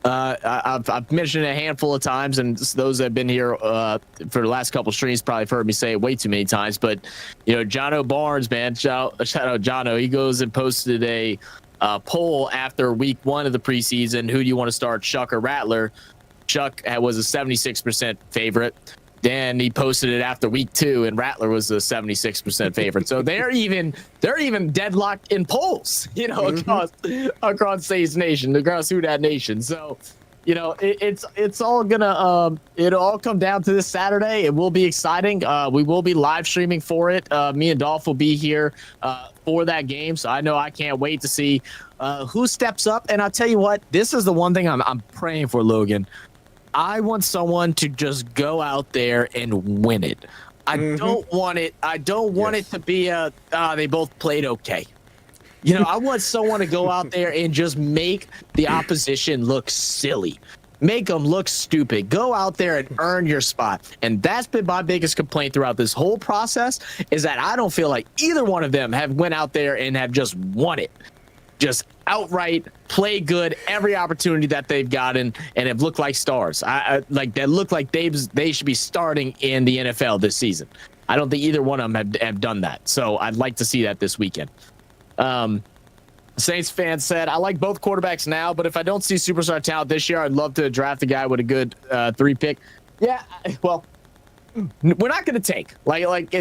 [SPEAKER 1] I've mentioned it a handful of times, and those that have been here for the last couple streams probably have heard me say it way too many times. But you know, Jono Barnes, man, shout out Jono. He goes and posted a poll after week 1 of the preseason. Who do you want to start, Shuck or Rattler? Shuck was a 76% favorite. Then he posted it after week 2, and Rattler was a 76% favorite. So they're even deadlocked in polls, you know, across Saints Nation, across Who Dat Nation. So, you know, it's all gonna it'll all come down to this Saturday. It will be exciting. We will be live streaming for it. Me and Dolph will be here for that game. So I know I can't wait to see who steps up. And I'll tell you what, this is the one thing I'm praying for, Logan. I want someone to just go out there and win it. I don't want it. I don't want it to be they both played okay. You know, I want someone to go out there and just make the opposition look silly. Make them look stupid. Go out there and earn your spot. And that's been my biggest complaint throughout this whole process, is that I don't feel like either one of them have went out there and have just won it. Just outright play good every opportunity that they've gotten, and have looked like stars. I like that look like they should be starting in the NFL this season. I don't think either one of them have done that. So I'd like to see that this weekend. Saints fan said, I like both quarterbacks now, but if I don't see superstar talent this year, I'd love to draft a guy with a good 3 pick. Yeah, well, we're not going to take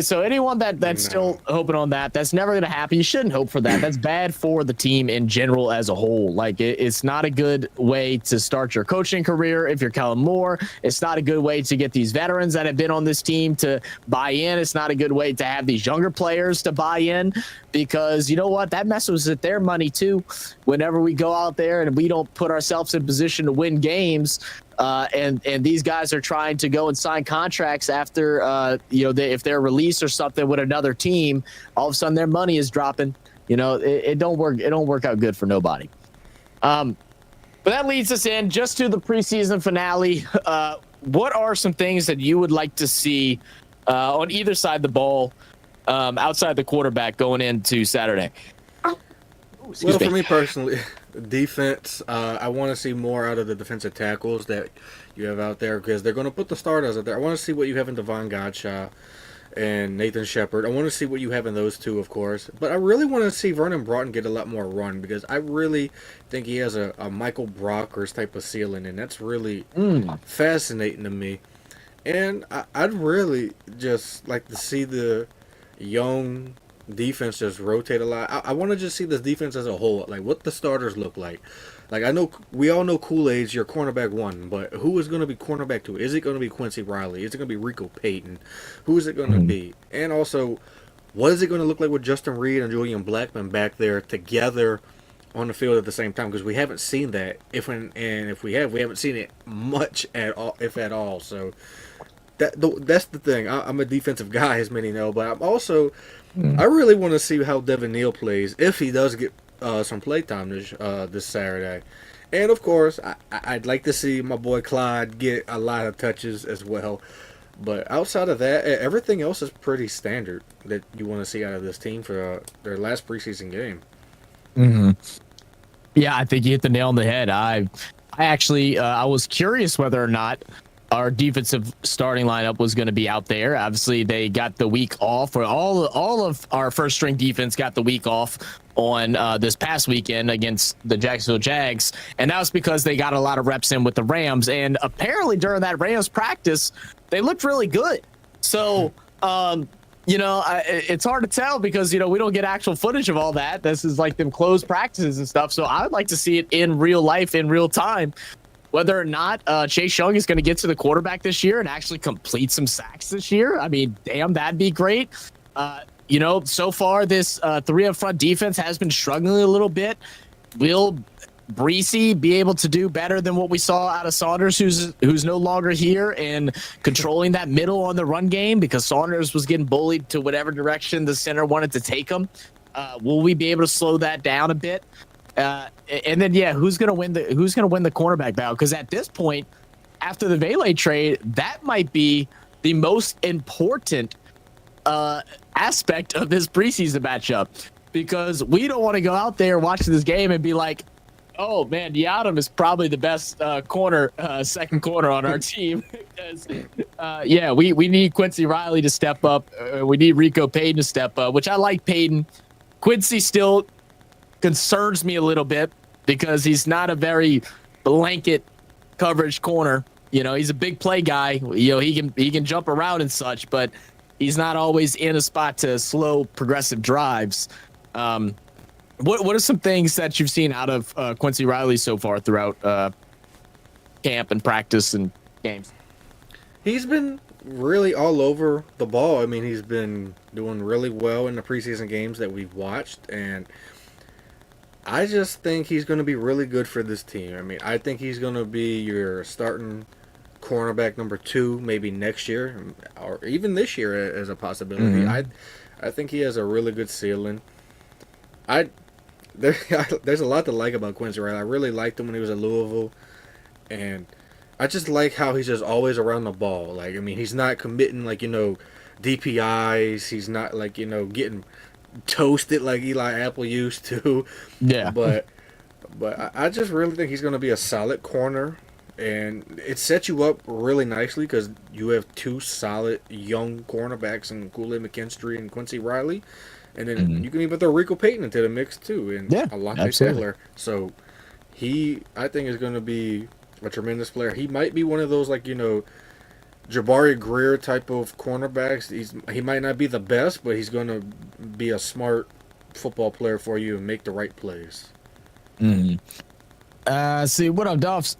[SPEAKER 1] so anyone that's still hoping on that's never going to happen. You shouldn't hope for that. That's bad for the team in general as a whole. Like it's not a good way to start your coaching career. If you're Kellen Moore, it's not a good way to get these veterans that have been on this team to buy in. It's not a good way to have these younger players to buy in, because you know what, that messes with their money too. Whenever we go out there and we don't put ourselves in position to win games, and these guys are trying to go and sign contracts after if they're released or something with another team, all of a sudden their money is dropping. You know, it don't work out good for nobody. But that leads us in just to the preseason finale. What are some things that you would like to see on either side of the ball, outside the quarterback, going into Saturday?
[SPEAKER 2] Well, for me personally, defense, I want to see more out of the defensive tackles that you have out there, because they're going to put the starters out there. I want to see what you have in Devaughn Vele and Nathan Shepard. I want to see what you have in those two, of course. But I really want to see Vernon Broughton get a lot more run, because I really think he has a Michael Brockers type of ceiling, and that's really fascinating to me. And I'd really just like to see the young defense just rotate a lot. I want to just see this defense as a whole, like what the starters look like. Like, I know we all know Kool-Aid's your cornerback 1, but who is going to be cornerback 2? Is it going to be Quincy Riley? Is it going to be Rico Payton? Who is it going to be? And also, what is it going to look like with Justin Reed and Julian Blackman back there together on the field at the same time? Because we haven't seen that. If we haven't seen it much at all, if at all. So that's the thing. I'm a defensive guy, as many know, but I'm also I really want to see how Devin Neal plays, if he does get some playtime this Saturday. And, of course, I'd like to see my boy Clyde get a lot of touches as well. But outside of that, everything else is pretty standard that you want to see out of this team for their last preseason game.
[SPEAKER 1] Yeah, I think you hit the nail on the head. I actually I was curious whether or not our defensive starting lineup was going to be out there. Obviously, they got the week off, or all of our first string defense got the week off on this past weekend against the Jacksonville Jags, and that was because they got a lot of reps in with the Rams. And apparently, during that Rams practice, they looked really good. So, it's hard to tell because we don't get actual footage of all that. This is like them closed practices and stuff. So I would like to see it in real life, in real time. whether or not Chase Young is going to get to the quarterback this year and actually complete some sacks this year. I mean, damn, that'd be great. So far this 3 up front defense has been struggling a little bit. Will Breesy be able to do better than what we saw out of Saunders, who's no longer here, and controlling that middle on the run game, because Saunders was getting bullied to whatever direction the center wanted to take him? Will we be able to slow that down a bit? And then, who's gonna win the cornerback battle? Because at this point, after the Vele trade, that might be the most important aspect of this preseason matchup, because we don't want to go out there watching this game and be like, oh man, Yadam is probably the best second corner on our team. Because, we need Quincy Riley to step up. We need Rico Payton to step up, which I like Payton. Quincy still concerns me a little bit because he's not a very blanket coverage corner. He's a big play guy. He can jump around and such, but he's not always in a spot to slow progressive drives. What are some things that you've seen out of Quincy Riley so far throughout camp and practice and games?
[SPEAKER 2] He's been really all over the ball. I mean, he's been doing really well in the preseason games that we've watched, and I just think he's going to be really good for this team. I mean, I think he's going to be your starting cornerback number 2, maybe next year, or even this year as a possibility. Mm-hmm. I think he has a really good ceiling. There's a lot to like about Quincy Riley. I really liked him when he was at Louisville, and I just like how he's just always around the ball. Like, I mean, he's not committing DPIs. He's not getting toasted like Eli Apple used to.
[SPEAKER 1] Yeah.
[SPEAKER 2] But I just really think he's going to be a solid corner, and it sets you up really nicely because you have 2 solid young cornerbacks in Kool-Aid McKinstry and Quincy Riley. And then you can even throw Rico Payton into the mix too, and Alontae Taylor. So I think is going to be a tremendous player. He might be one of those Jabari Greer type of cornerbacks. He might not be the best, but he's going to be a smart football player for you and make the right plays.
[SPEAKER 1] See, what up, Dolphs?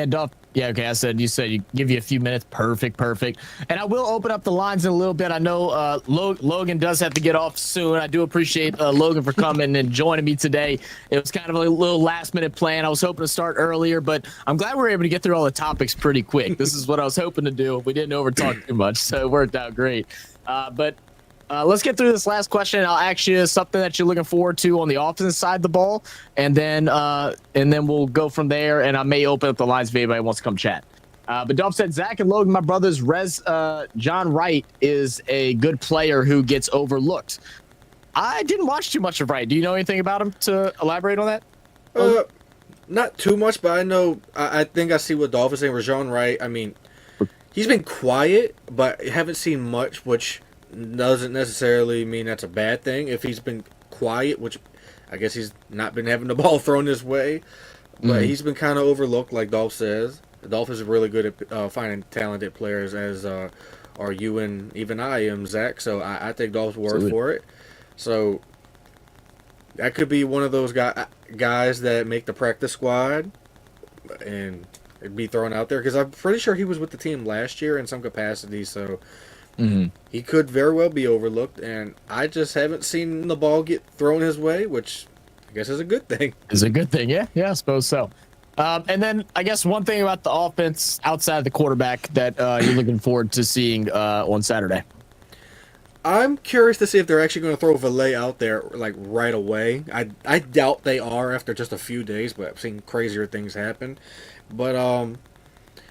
[SPEAKER 1] Dolph. Yeah, okay. You said you give you a few minutes. Perfect. And I will open up the lines in a little bit. I know Logan does have to get off soon. I do appreciate Logan for coming and joining me today. It was kind of a little last-minute plan. I was hoping to start earlier, but I'm glad we were able to get through all the topics pretty quick. This is what I was hoping to do. We didn't overtalk too much, so it worked out great. But let's get through this last question. I'll ask you something that you're looking forward to on the offensive side of the ball, and then we'll go from there. And I may open up the lines if anybody wants to come chat. But Dolph said, Zach and Logan, my brothers, John Wright is a good player who gets overlooked. I didn't watch too much of Wright. Do you know anything about him to elaborate on that?
[SPEAKER 2] Not too much, but I know. I think I see what Dolph is saying. Rajon Wright. I mean, he's been quiet, but haven't seen much, which doesn't necessarily mean that's a bad thing. If he's been quiet, which I guess he's not been having the ball thrown his way, but he's been kind of overlooked, like Dolph says. Dolph is really good at finding talented players, as are you and even I am, Zach. So I take Dolph's word for it. So that could be one of those guys that make the practice squad and be thrown out there, because I'm pretty sure he was with the team last year in some capacity. So he could very well be overlooked, and I just haven't seen the ball get thrown his way, which I guess is a good thing.
[SPEAKER 1] Is a good thing, yeah, I suppose so. And then I guess one thing about the offense outside of the quarterback that you're looking forward to seeing on Saturday.
[SPEAKER 2] I'm curious to see if they're actually going to throw Vele out there right away. I doubt they are after just a few days, but I've seen crazier things happen. But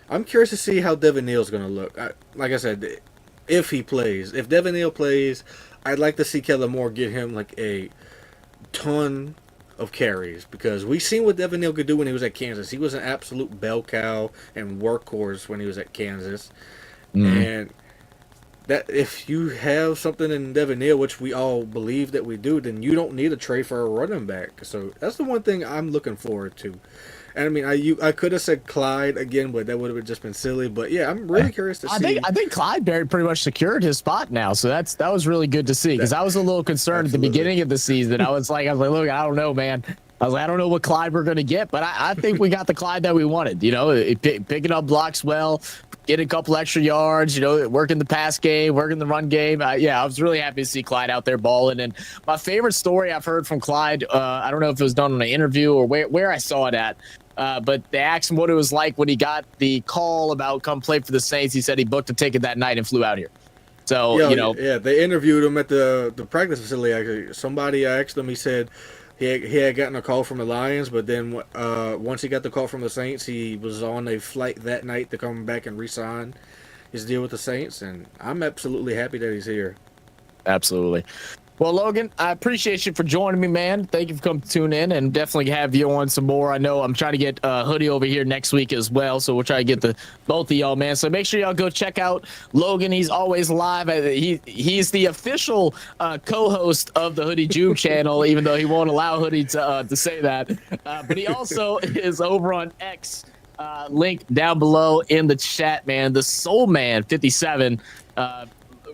[SPEAKER 2] I'm curious to see how Devaughn Vele is going to look. Like I said, if he plays. If Devaughn Vele plays, I'd like to see Kellen Moore get him a ton of carries, because we seen what Devaughn Vele could do when he was at Kansas. He was an absolute bell cow and workhorse when he was at Kansas. And that if you have something in Devaughn Vele, which we all believe that we do, then you don't need a trade for a running back. So that's the one thing I'm looking forward to. And I mean, I could have said Clyde again, but that would have just been silly. But yeah, I'm really curious to see.
[SPEAKER 1] I think Clyde pretty much secured his spot now, so that was really good to see. Because I was a little concerned at the beginning of the season. I was like, look, I don't know, man. I was like, I don't know what Clyde we're going to get, but I think we got the Clyde that we wanted. You know, picking up blocks well, getting a couple extra yards, you know, working the pass game, working the run game. Yeah, I was really happy to see Clyde out there balling. And my favorite story I've heard from Clyde, I don't know if it was done on an interview or where I saw it at, but they asked him what it was like when he got the call about come play for the Saints. He said he booked a ticket that night and flew out here. So, you know.
[SPEAKER 2] Yeah, they interviewed him at the practice facility, actually. Somebody asked him, he said he had gotten a call from the Lions, but then once he got the call from the Saints, he was on a flight that night to come back and re-sign his deal with the Saints, and I'm absolutely happy that he's here.
[SPEAKER 1] Absolutely. Well, Logan, I appreciate you for joining me, man. Thank you for coming to tune in, and definitely have you on some more. I know I'm trying to get Hoodie over here next week as well, so we'll try to get the both of y'all, man. So make sure y'all go check out Logan. He's always live. He's the official co-host of the Hoodie Jube channel, even though he won't allow Hoodie to say that. But he also is over on X. Link down below in the chat, man. The Soul Man 57.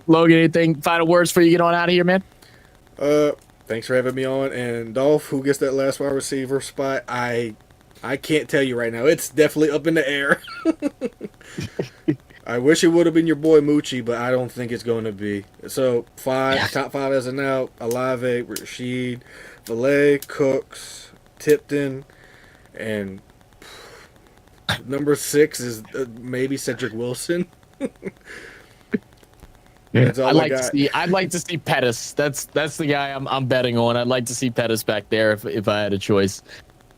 [SPEAKER 1] Logan, anything final words for you get on out of here, man?
[SPEAKER 2] Thanks for having me on. And Dolph, who gets that last wide receiver spot, I can't tell you right now. It's definitely up in the air. I wish it would have been your boy Moochie, but I don't think it's going to be. So top five as of now: Olave, Rashid, Vele, Cooks, Tipton, and number 6 is maybe Cedric Wilson.
[SPEAKER 1] I'd like to see Pettis. That's the guy I'm betting on. I'd like to see Pettis back there if I had a choice.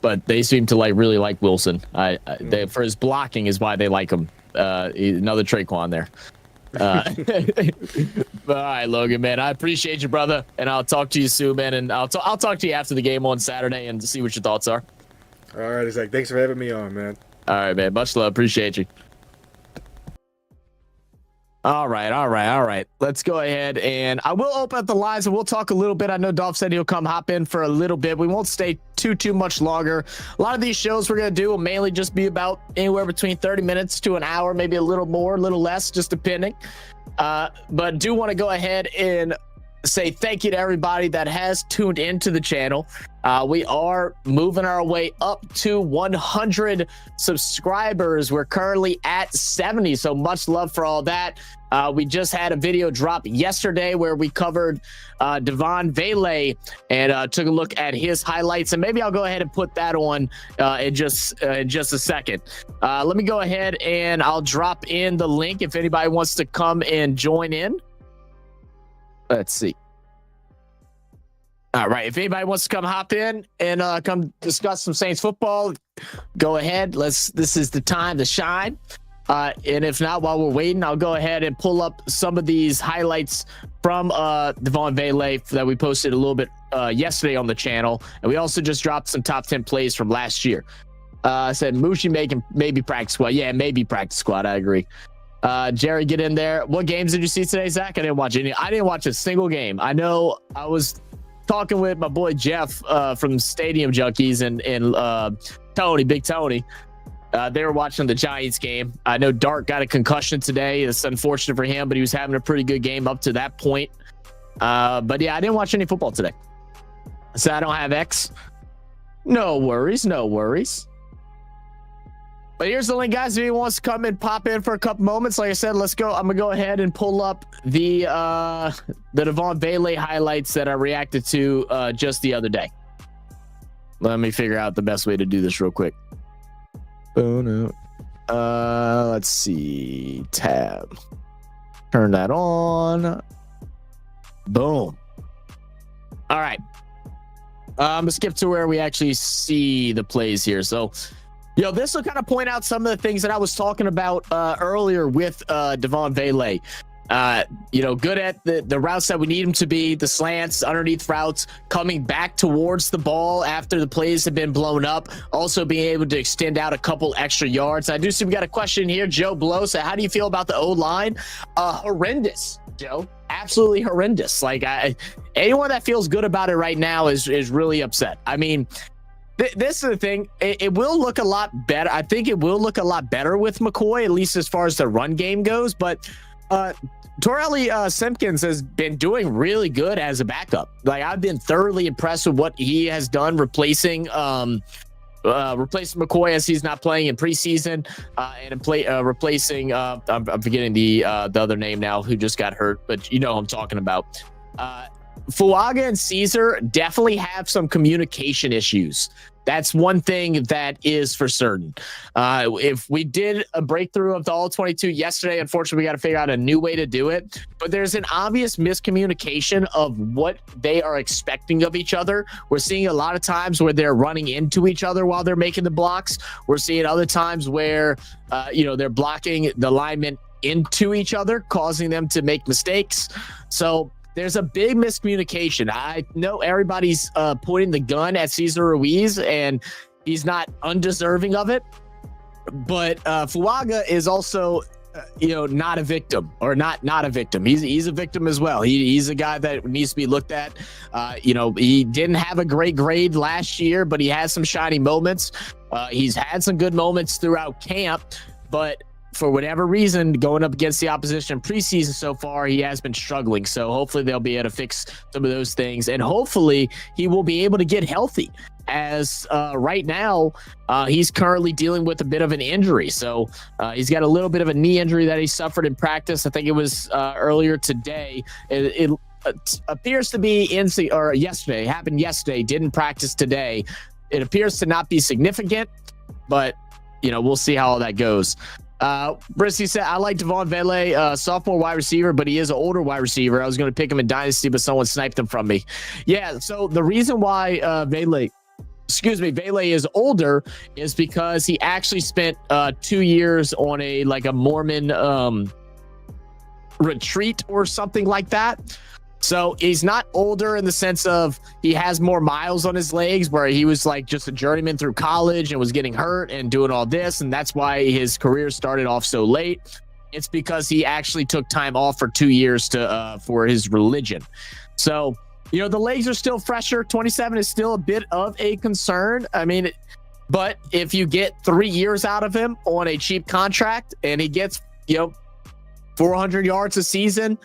[SPEAKER 1] But they seem to really like Wilson. For his blocking is why they like him. Another Traquan there. All right, Logan, man. I appreciate you, brother, and I'll talk to you soon, man. And I'll talk to you after the game on Saturday and see what your thoughts are.
[SPEAKER 2] All right, Zach. Thanks for having me on, man.
[SPEAKER 1] All right, man. Much love. Appreciate you. All right. Let's go ahead, and I will open up the lines and we'll talk a little bit. I know Dolph said he'll come hop in for a little bit. We won't stay too much longer. A lot of these shows we're going to do will mainly just be about anywhere between 30 minutes to an hour, maybe a little more, a little less, just depending. But do want to go ahead and say thank you to everybody that has tuned into the channel. We are moving our way up to 100 subscribers. We're currently at 70, so much love for all that. We just had a video drop yesterday where we covered Devaughn Vele and took a look at his highlights, and maybe I'll go ahead and put that on in just a second. Let me go ahead and I'll drop in the link if anybody wants to come and join in. Let's see. All right. If anybody wants to come hop in and come discuss some Saints football, go ahead. This is the time to shine. And if not, while we're waiting, I'll go ahead and pull up some of these highlights from Devaughn Vele that we posted a little bit yesterday on the channel. And we also just dropped some top 10 plays from last year. I said Mushi maybe practice squad. Yeah, maybe practice squad. I agree. Jerry, get in there. What games did you see today, Zach? I didn't watch any. I didn't watch a single game. I know I was talking with my boy Jeff from Stadium Junkies and Tony, Big Tony. They were watching the Giants game. I know Dart got a concussion today. It's unfortunate for him, but he was having a pretty good game up to that point. But yeah, I didn't watch any football today. So I don't have X. No worries. But here's the link, guys. If anyone wants to come and pop in for a couple moments, like I said, let's go. I'm gonna go ahead and pull up the Devaughn Vele highlights that I reacted to just the other day. Let me figure out the best way to do this real quick. Let's see. Tab. Turn that on. Boom. All right. I'm gonna skip to where we actually see the plays here. So. This will kind of point out some of the things that I was talking about earlier with Devaughn Vele. Good at the routes that we need him to be, the slants, underneath routes, coming back towards the ball after the plays have been blown up, also being able to extend out a couple extra yards. I do see we got a question here. Joe Blow said, how do you feel about the O-line? Horrendous, Joe. Absolutely horrendous. Like, anyone that feels good about it right now is really upset. I mean, this is the thing. It will look a lot better. I think it will look a lot better with McCoy, at least as far as the run game goes. But Torelli Simpkins has been doing really good as a backup. Like, I've been thoroughly impressed with what he has done replacing McCoy as he's not playing in preseason, and replacing I'm forgetting the other name now who just got hurt, but you know who I'm talking about. Fuaga and Caesar definitely have some communication issues. That's one thing that is for certain. If we did a breakthrough of the All-22 yesterday, unfortunately, we got to figure out a new way to do it. But there's an obvious miscommunication of what they are expecting of each other. We're seeing a lot of times where they're running into each other while they're making the blocks. We're seeing other times where, they're blocking the linemen into each other, causing them to make mistakes. So there's a big miscommunication. I know everybody's pointing the gun at Cesar Ruiz, and he's not undeserving of it. But Fuaga is also, not a victim, or not a victim. He's a victim as well. He's a guy that needs to be looked at. He didn't have a great grade last year, but he has some shiny moments. He's had some good moments throughout camp, but for whatever reason, going up against the opposition in preseason so far, he has been struggling. So hopefully they'll be able to fix some of those things, and hopefully he will be able to get healthy. As right now, he's currently dealing with a bit of an injury. So he's got a little bit of a knee injury that he suffered in practice. I think it was earlier today. It appears to be yesterday. It happened yesterday. Didn't practice today. It appears to not be significant, but we'll see how all that goes. Brisky said, I like Devaughn Vele, sophomore wide receiver, but he is an older wide receiver. I was going to pick him in Dynasty, but someone sniped him from me. Yeah, so the reason why Vele is older is because he actually spent 2 years on a Mormon retreat or something like that. So he's not older in the sense of he has more miles on his legs, where he was just a journeyman through college and was getting hurt and doing all this. And that's why his career started off so late. It's because he actually took time off for 2 years for his religion. So, the legs are still fresher. 27 is still a bit of a concern. I mean, but if you get 3 years out of him on a cheap contract and he gets, 400 yards a season,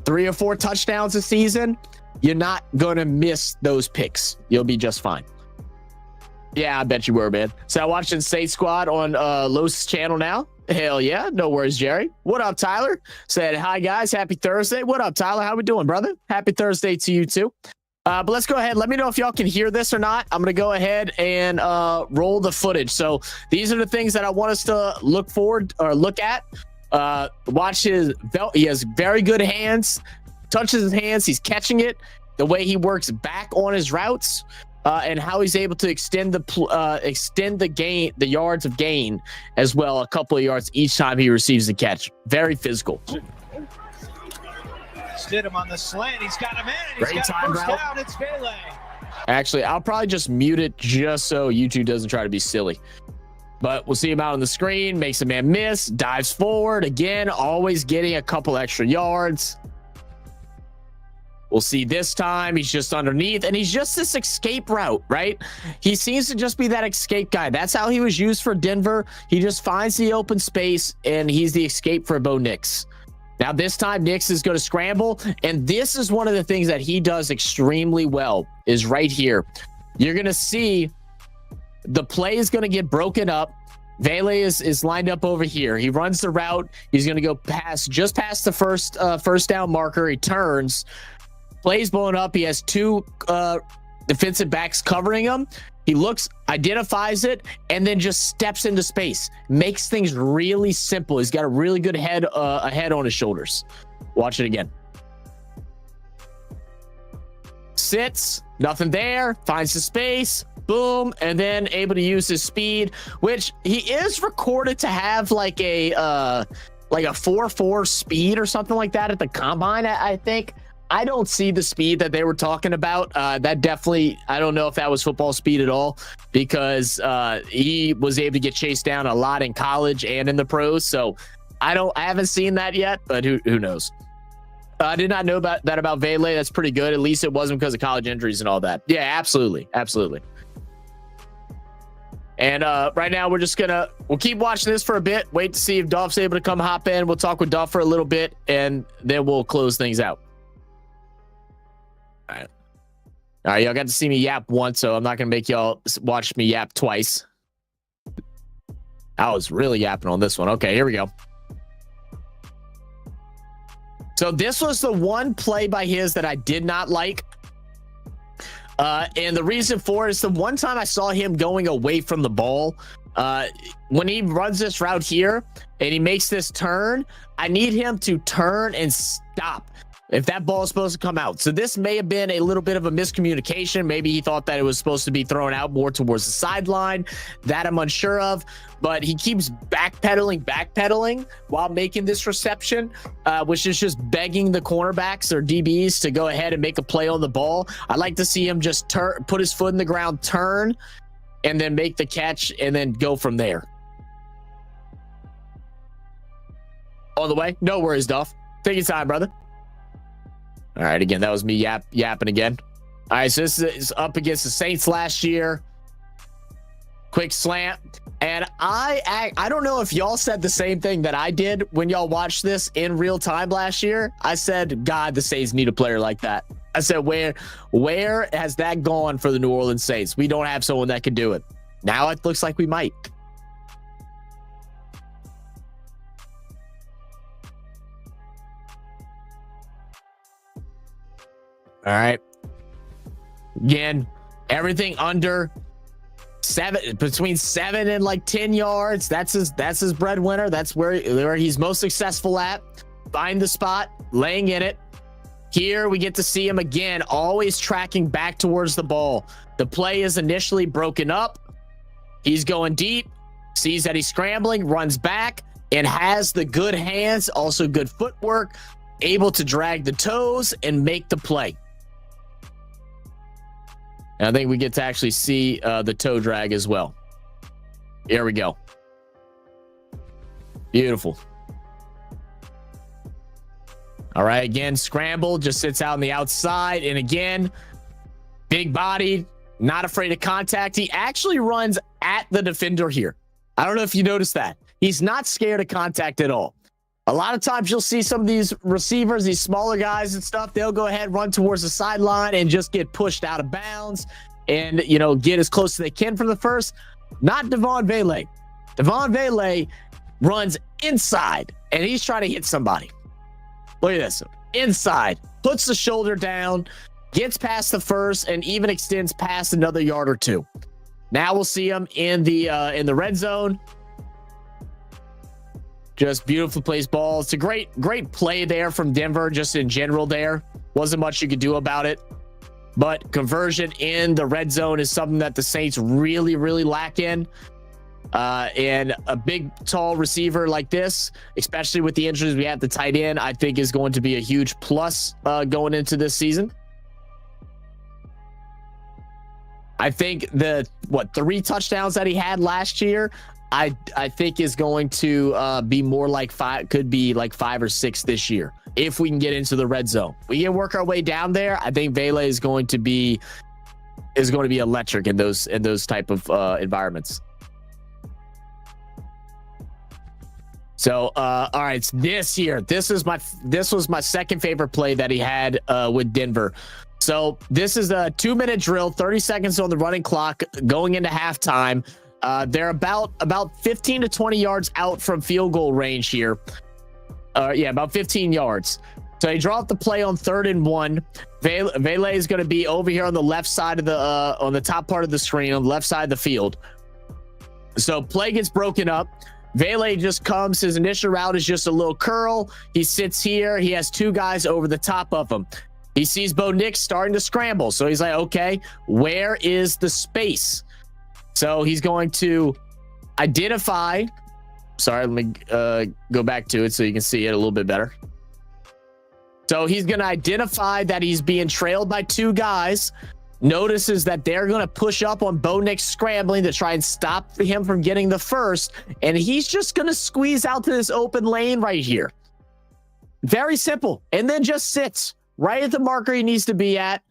[SPEAKER 1] 3 or 4 touchdowns a season, you're not going to miss those picks. You'll be just fine. Yeah, I bet you were, man. So I watched Insane Squad on Los channel now. Hell yeah. No worries, Jerry. What up, Tyler? Said, hi, guys. Happy Thursday. What up, Tyler? How we doing, brother? Happy Thursday to you, too. But let's go ahead. Let me know if y'all can hear this or not. I'm going to go ahead and roll the footage. So these are the things that I want us to look at. Watch his belt. He has very good hands. Touches his hands. He's catching it. The way he works back on his routes, and how he's able to extend the yards of gain as well, a couple of yards each time he receives the catch. Very physical.
[SPEAKER 3] Stidham on the slant. He's got him in. He's
[SPEAKER 1] Great
[SPEAKER 3] got a first
[SPEAKER 1] route.
[SPEAKER 3] down. It's Vele.
[SPEAKER 1] Actually, I'll probably just mute it just so YouTube doesn't try to be silly. But we'll see him out on the screen, makes a man miss, dives forward. Again, always getting a couple extra yards. We'll see this time, he's just underneath, and he's just this escape route, right? He seems to just be that escape guy. That's how he was used for Denver. He just finds the open space, and he's the escape for Bo Nix. Now, this time, Nix is going to scramble, and this is one of the things that he does extremely well, is right here. You're going to see the play is going to get broken up. Vele is lined up over here. He runs the route. He's going to go just past the first down marker. He turns. Plays blown up. He has 2 defensive backs covering him. He looks, identifies it, and then just steps into space. Makes things really simple. He's got a really good head on his shoulders. Watch it again. Sits, nothing there. Finds the space. Boom, and then able to use his speed, which he is recorded to have like a 4.4 speed or something like that at the combine, I think. I don't see the speed that they were talking about. That definitely, I don't know if that was football speed at all, because he was able to get chased down a lot in college and in the pros. So I haven't seen that yet, but who knows? I did not know about Vele. That's pretty good. At least it wasn't because of college injuries and all that. Yeah, absolutely. And right now we'll keep watching this for a bit. Wait to see if Duff's able to come hop in. We'll talk with Duff for a little bit, and then we'll close things out. All right, y'all got to see me yap once, so I'm not gonna make y'all watch me yap twice. I was really yapping on this one. Okay, here we go. So this was the one play by his that I did not like. And the reason for it is the one time I saw him going away from the ball. When he runs this route here and he makes this turn, I need him to turn and stop if that ball is supposed to come out. So this may have been a little bit of a miscommunication. Maybe he thought that it was supposed to be thrown out more towards the sideline. That I'm unsure of, but he keeps backpedaling while making this reception, which is just begging the cornerbacks or DBs to go ahead and make a play on the ball. I'd like to see him just put his foot in the ground, turn, and then make the catch and then go from there. On the way. No worries, Duff. Take your time, brother. All right, again, that was me yapping again. All right, so this is up against the Saints last year. Quick slant. And I don't know if y'all said the same thing that I did when y'all watched this in real time last year. I said, God, the Saints need a player like that. I said, where has that gone for the New Orleans Saints? We don't have someone that could do it. Now it looks like we might. All right. Again, everything under between 7 and like 10 yards. That's his breadwinner. That's where he's most successful at. Find the spot, laying in it. Here we get to see him again, always tracking back towards the ball. The play is initially broken up. He's going deep, sees that he's scrambling, runs back, and has the good hands, also good footwork, able to drag the toes and make the play. And I think we get to actually see the toe drag as well. Here we go. Beautiful. All right, again, scramble, just sits out on the outside. And again, big bodied, not afraid of contact. He actually runs at the defender here. I don't know if you noticed that. He's not scared of contact at all. A lot of times you'll see some of these receivers, these smaller guys and stuff, they'll go ahead, run towards the sideline and just get pushed out of bounds and, get as close as they can from the first. Not Devaughn Vele. Devaughn Vele runs inside and he's trying to hit somebody. Look at this. Inside, puts the shoulder down, gets past the first and even extends past another yard or two. Now we'll see him in the red zone. Just beautiful plays ball. It's a great play there from Denver, just in general there. Wasn't much you could do about it. But conversion in the red zone is something that the Saints really, really lack in. And a big, tall receiver like this, especially with the injuries we have to tight end, I think is going to be a huge plus going into this season. I think the 3 touchdowns that he had last year, I think is going to be more like 5, could be like 5 or 6 this year if we can get into the red zone. We can work our way down there. I think Vele is going to be electric in those type of environments. So all right, this was my second favorite play that he had with Denver. So this is a 2-minute drill, 30 seconds on the running clock going into halftime. They're about 15 to 20 yards out from field goal range here. About 15 yards. So they draw up the play on 3rd and 1. Vele is going to be over here on the left side of on the top part of the screen, on the left side of the field. So play gets broken up. Vele just comes. His initial route is just a little curl. He sits here. He has 2 guys over the top of him. He sees Bo Nix starting to scramble. So he's like, okay, where is the space? So he's going to identify. Sorry, let me go back to it so you can see it a little bit better. So he's going to identify that he's being trailed by 2 guys. Notices that they're going to push up on Bo Nix scrambling to try and stop him from getting the first. And he's just going to squeeze out to this open lane right here. Very simple. And then just sits right at the marker he needs to be at,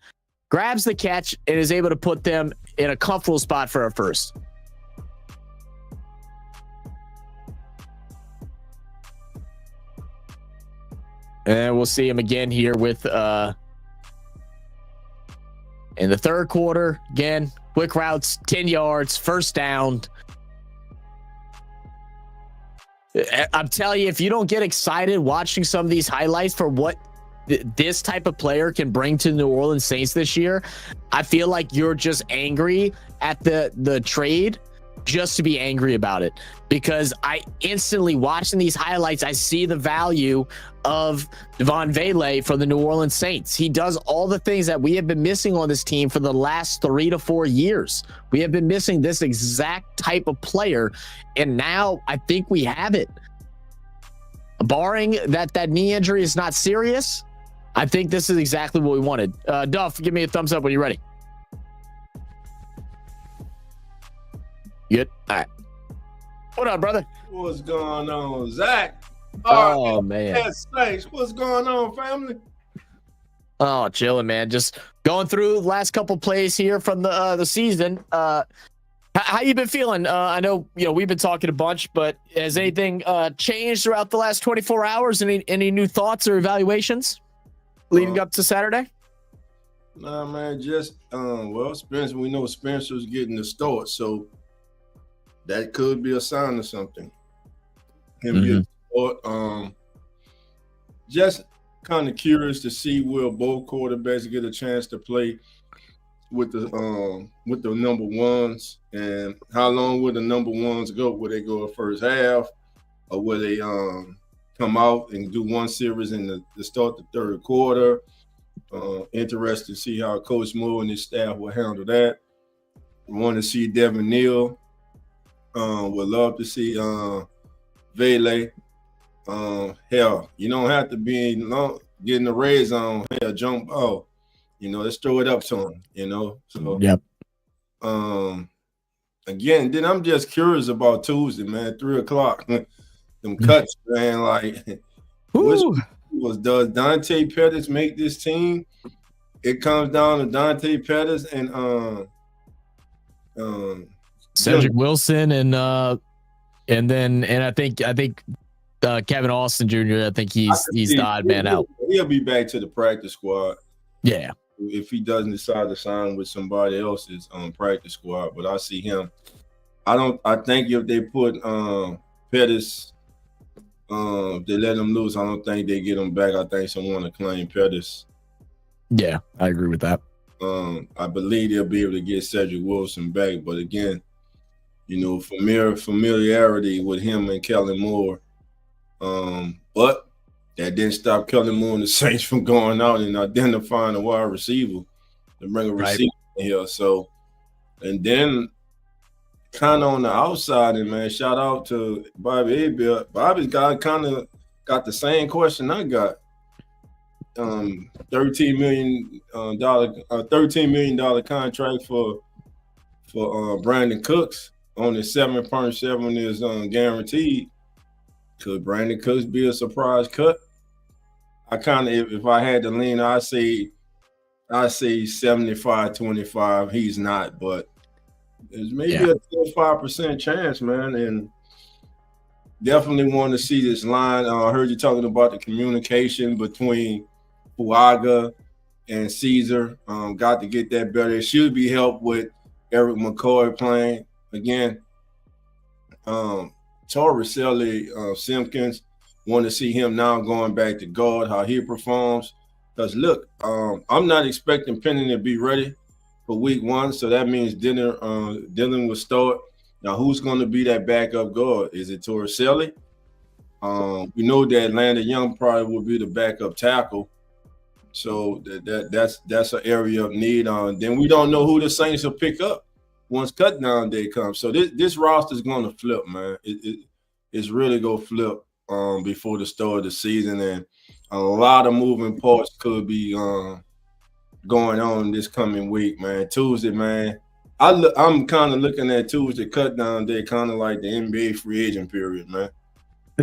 [SPEAKER 1] grabs the catch, and is able to put them in a comfortable spot for a first. And we'll see him again here with in the third quarter. Again, quick routes, 10 yards, first down. I'm telling you, if you don't get excited watching some of these highlights for what this type of player can bring to the New Orleans Saints this year, I feel like you're just angry at the trade just to be angry about it, because I instantly watching these highlights, I see the value of Devaughn Vele for the New Orleans Saints. He does all the things that we have been missing on this team for the last 3 to 4 years. We have been missing this exact type of player, and now I think we have it. Barring that knee injury is not serious, I think this is exactly what we wanted. Duff, give me a thumbs up when you're ready. Good. All right. What up, brother?
[SPEAKER 4] What's going on, Zach?
[SPEAKER 1] Oh, man.
[SPEAKER 4] Yes, thanks. What's going on, family?
[SPEAKER 1] Oh, chilling, man. Just going through the last couple plays here from the season. How you been feeling? I know we've been talking a bunch, but has anything changed throughout the last 24 hours? Any new thoughts or evaluations leading up to Saturday?
[SPEAKER 4] Nah, man. Just well, Spencer. We know Spencer's getting the start, so that could be a sign of something. Him getting the start. Just kind of curious to see will both quarterbacks get a chance to play with the number ones, and how long will the number ones go? Will they go a first half, or will they come out and do one series in the start the third quarter? Interested to see how Coach Moore and his staff will handle that. Want to see Devaughn Vele. Would love to see Vele. Hell, you don't have to be getting the red zone. Hell, jump ball. Let's throw it up to him. So
[SPEAKER 1] yep.
[SPEAKER 4] Again, then I'm just curious about Tuesday, man. 3:00. Them cuts, man. Like, does Dante Pettis make this team? It comes down to Dante Pettis and
[SPEAKER 1] Cedric Wilson and I think Kevin Austin Jr. I think he's the odd man out.
[SPEAKER 4] He'll be back to the practice squad.
[SPEAKER 1] Yeah.
[SPEAKER 4] If he doesn't decide to sign with somebody else's practice squad, but I see him. I think if they put Pettis, if they let him loose, I don't think they get him back. I think someone will claim Pettis.
[SPEAKER 1] Yeah, I agree with that.
[SPEAKER 4] I believe they'll be able to get Cedric Wilson back, but again, familiarity with him and Kellen Moore. But that didn't stop Kellen Moore and the Saints from going out and identifying a wide receiver to bring a receiver in here. So, and then kind of on the outside, and man, shout out to Bobby Abel. Bobby's got the same question I got. $13 million contract for Brandon Cooks. Only 7.7 is
[SPEAKER 2] guaranteed. Could Brandon Cooks be a surprise cut? I kind of, if I had to lean, I say 75-25. He's not, but there's maybe a 25% chance, man. And definitely want to see this line. I heard you talking about the communication between Fuaga and Caesar. Got to get that better. It should be helped with Eric McCoy playing again. Torricelli, Simpkins, want to see him now going back to guard, how he performs. Because look, I'm not expecting Penny to be ready for week 1, so that means Dylan will start. Now, who's going to be that backup guard? Is it Torricelli? We know that Atlanta Young probably will be the backup tackle. So that's an area of need. Then we don't know who the Saints will pick up once cut down day comes. So this roster is going to flip, man. It's really going to flip before the start of the season, and a lot of moving parts could be going on this coming week, man. Tuesday, man. I'm kind of looking at Tuesday cut down day, kind of like the NBA free agent period, man.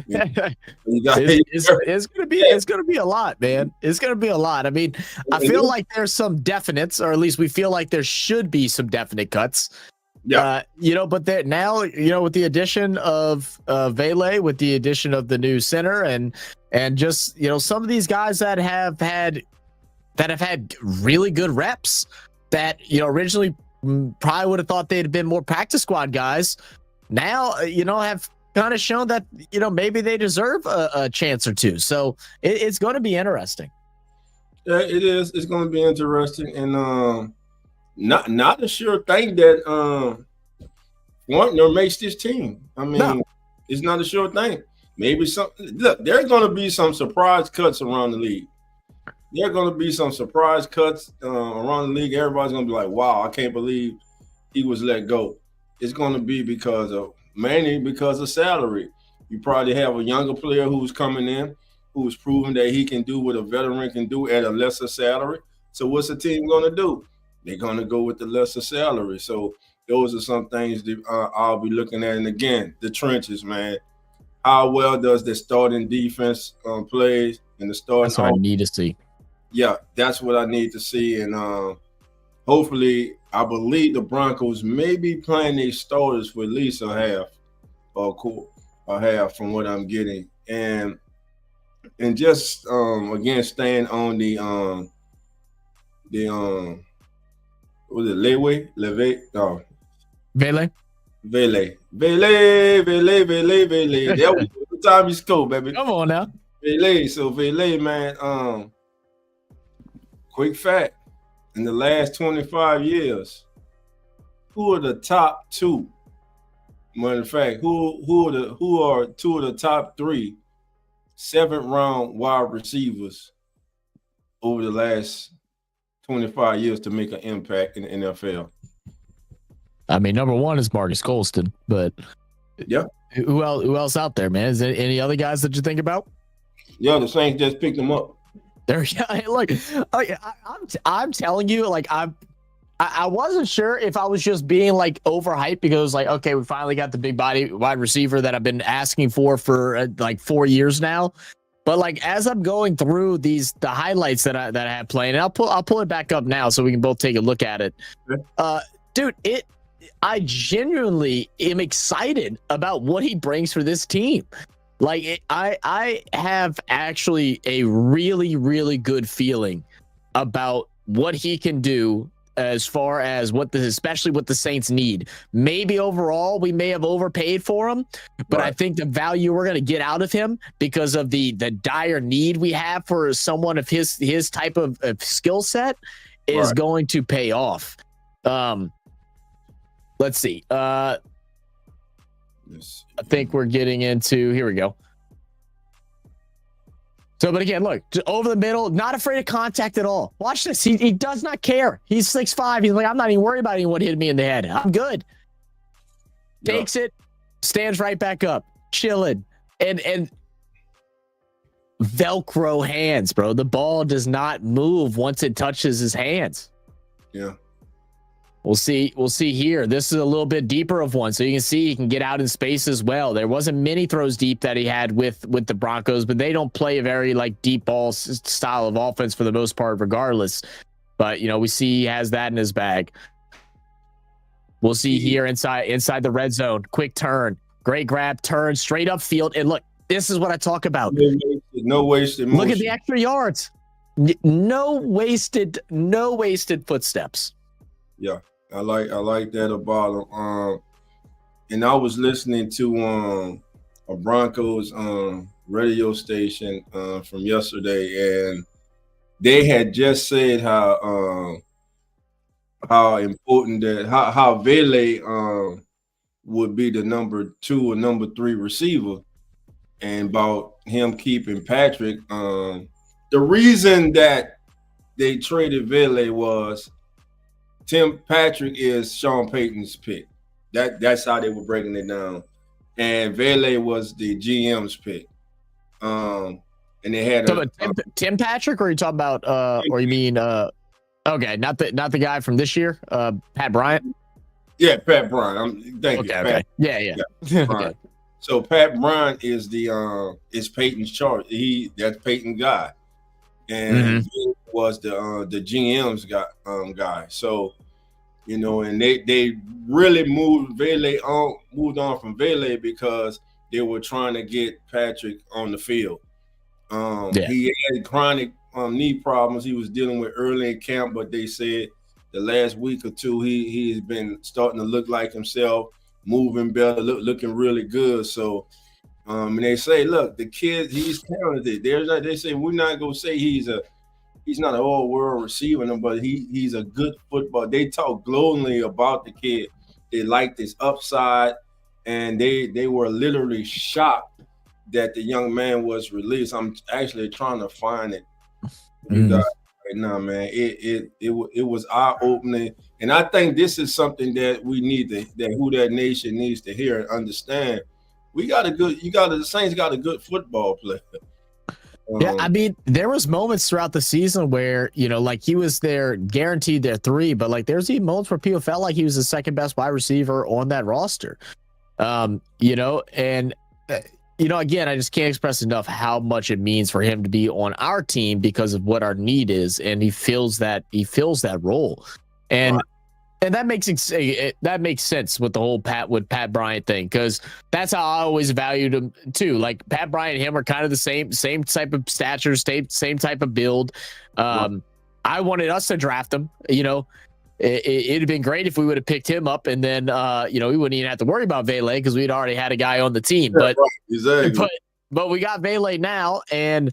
[SPEAKER 1] It's gonna be a lot, man. It's gonna be a lot. I mean, I feel like there's some definites, or at least we feel like there should be some definite cuts.
[SPEAKER 4] Yeah.
[SPEAKER 1] But that now, with the addition of Vele, with the addition of the new center, and just some of these guys that have had really good reps, that originally probably would have thought they'd have been more practice squad guys, now have kind of shown that maybe they deserve a chance or two. So it's going to be interesting.
[SPEAKER 4] Yeah, it is. It's going to be interesting, and not a sure thing that Warner makes this team. I mean,
[SPEAKER 1] No.
[SPEAKER 4] It's not a sure thing. Maybe some. Look, there's going to be some surprise cuts around the league. There are going to be some surprise cuts around the league. Everybody's going to be like, "Wow, I can't believe he was let go." It's going to be mainly because of salary. You probably have a younger player who's coming in, who's proven that he can do what a veteran can do at a lesser salary. So what's the team going to do? They're going to go with the lesser salary. So those are some things that I'll be looking at. And again, the trenches, man. How well does the starting defense play and the starting?
[SPEAKER 1] That's what I need to see.
[SPEAKER 4] Yeah, that's what I need to see. And hopefully, I believe the Broncos may be playing these starters for at least a half from what I'm getting. And just again, staying on the was it Vele?
[SPEAKER 1] Vele.
[SPEAKER 4] That was the time you scored, baby.
[SPEAKER 1] Come on now.
[SPEAKER 4] Vele. So Vele, man, quick fact. In the last 25 years, who are the top two? Matter of fact, who are two of the top three 7th-round wide receivers over the last 25 years to make an impact in the NFL?
[SPEAKER 1] I mean, number one is Marcus Colston, but
[SPEAKER 4] yeah,
[SPEAKER 1] who else out there, man? Is there any other guys that you think about?
[SPEAKER 4] Yeah, the Saints just picked them up.
[SPEAKER 1] I'm telling you, like I wasn't sure if I was just being like overhyped because like, okay, we finally got the big body wide receiver that I've been asking for like 4 years now. But like as I'm going through the highlights that I have playing, and I'll pull it back up now so we can both take a look at it. Dude, I genuinely am excited about what he brings for this team. Like I have actually a really, really good feeling about what he can do as far as especially what the Saints need. Maybe overall we may have overpaid for him, but right. I think the value we're going to get out of him because of the dire need we have for someone of his type of skill set is right. going to pay off. Let's see. I think we're getting into, here we go. So, but again, look, over the middle, not afraid of contact at all. Watch this. He does not care. He's 6'5". He's like, I'm not even worried about anyone hitting me in the head. I'm good. Takes it, stands right back up, chilling. And Velcro hands, bro. The ball does not move once it touches his hands.
[SPEAKER 4] Yeah.
[SPEAKER 1] We'll see here. This is a little bit deeper of one. So you can see he can get out in space as well. There wasn't many throws deep that he had with the Broncos, but they don't play a very like deep ball style of offense for the most part regardless. But, we see he has that in his bag. We'll see here inside the red zone. Quick turn. Great grab, turn, straight up field. And look, this is what I talk about.
[SPEAKER 4] No wasted motion.
[SPEAKER 1] Look at the extra yards. No wasted footsteps.
[SPEAKER 4] Yeah. I like that about him. And I was listening to a Broncos radio station from yesterday, and they had just said how important that how Vele would be the number 2 or number 3 receiver, and about him keeping Patrick. The reason that they traded Vele was Tim Patrick is Sean Payton's pick. That's how they were breaking it down. And Vele was the GM's pick. And they had
[SPEAKER 1] Tim Patrick, or are you talking about or you mean okay, not the guy from this year, Pat Bryant?
[SPEAKER 4] Yeah, Pat Bryant. Thank you.
[SPEAKER 1] Okay.
[SPEAKER 4] Pat.
[SPEAKER 1] Yeah.
[SPEAKER 4] Okay. So Pat Bryant is is Peyton's charge. That's Peyton's guy. And he was the GM's guy. So, and they really moved on from Vele because they were trying to get Patrick on the field. He had chronic knee problems he was dealing with early in camp, but they said the last week or two he's been starting to look like himself, moving better, looking really good. So and they say, look, the kid, he's talented. They say we're not gonna say he's not an all-world receiver, but he's a good football. They talk glowingly about the kid. They liked his upside, and they were literally shocked that the young man was released. I'm actually trying to find it. You guys right now, man. It was eye-opening, and I think this is something that we need that Who That Nation needs to hear and understand. The Saints got a good football player.
[SPEAKER 1] Yeah, I mean, there was moments throughout the season where, like he was there guaranteed their 3, but like there's even moments where people felt like he was the second best wide receiver on that roster. And again, I just can't express enough how much it means for him to be on our team because of what our need is, and he fills that role. And that makes sense with the whole Pat Bryant thing, because that's how I always valued him too. Like Pat Bryant and him are kind of the same type of stature, same type of build. I wanted us to draft him. It'd have been great if we would have picked him up, and then we wouldn't even have to worry about Vele because we'd already had a guy on the team. But we got Vele now, and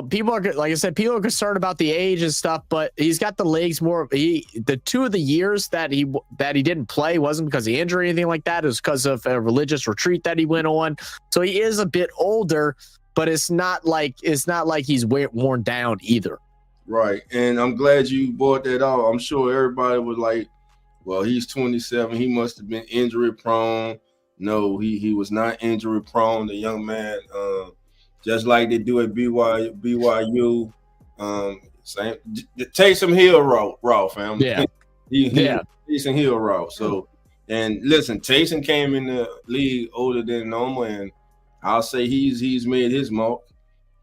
[SPEAKER 1] people are, like I said, people are concerned about the age and stuff, but he's got the legs more. The 2 of the years that he didn't play wasn't because of injury or anything like that. It was because of a religious retreat that he went on. So he is a bit older, but it's not like he's worn down either.
[SPEAKER 4] Right, and I'm glad you brought that out. I'm sure everybody was like, well, he's 27. He must have been injury prone. No, he was not injury prone. The young man, just like they do at BYU, same Taysom Hill route, fam.
[SPEAKER 1] Yeah.
[SPEAKER 4] Taysom Hill route. So, and listen, Taysom came in the league older than normal, and I'll say he's made his mark.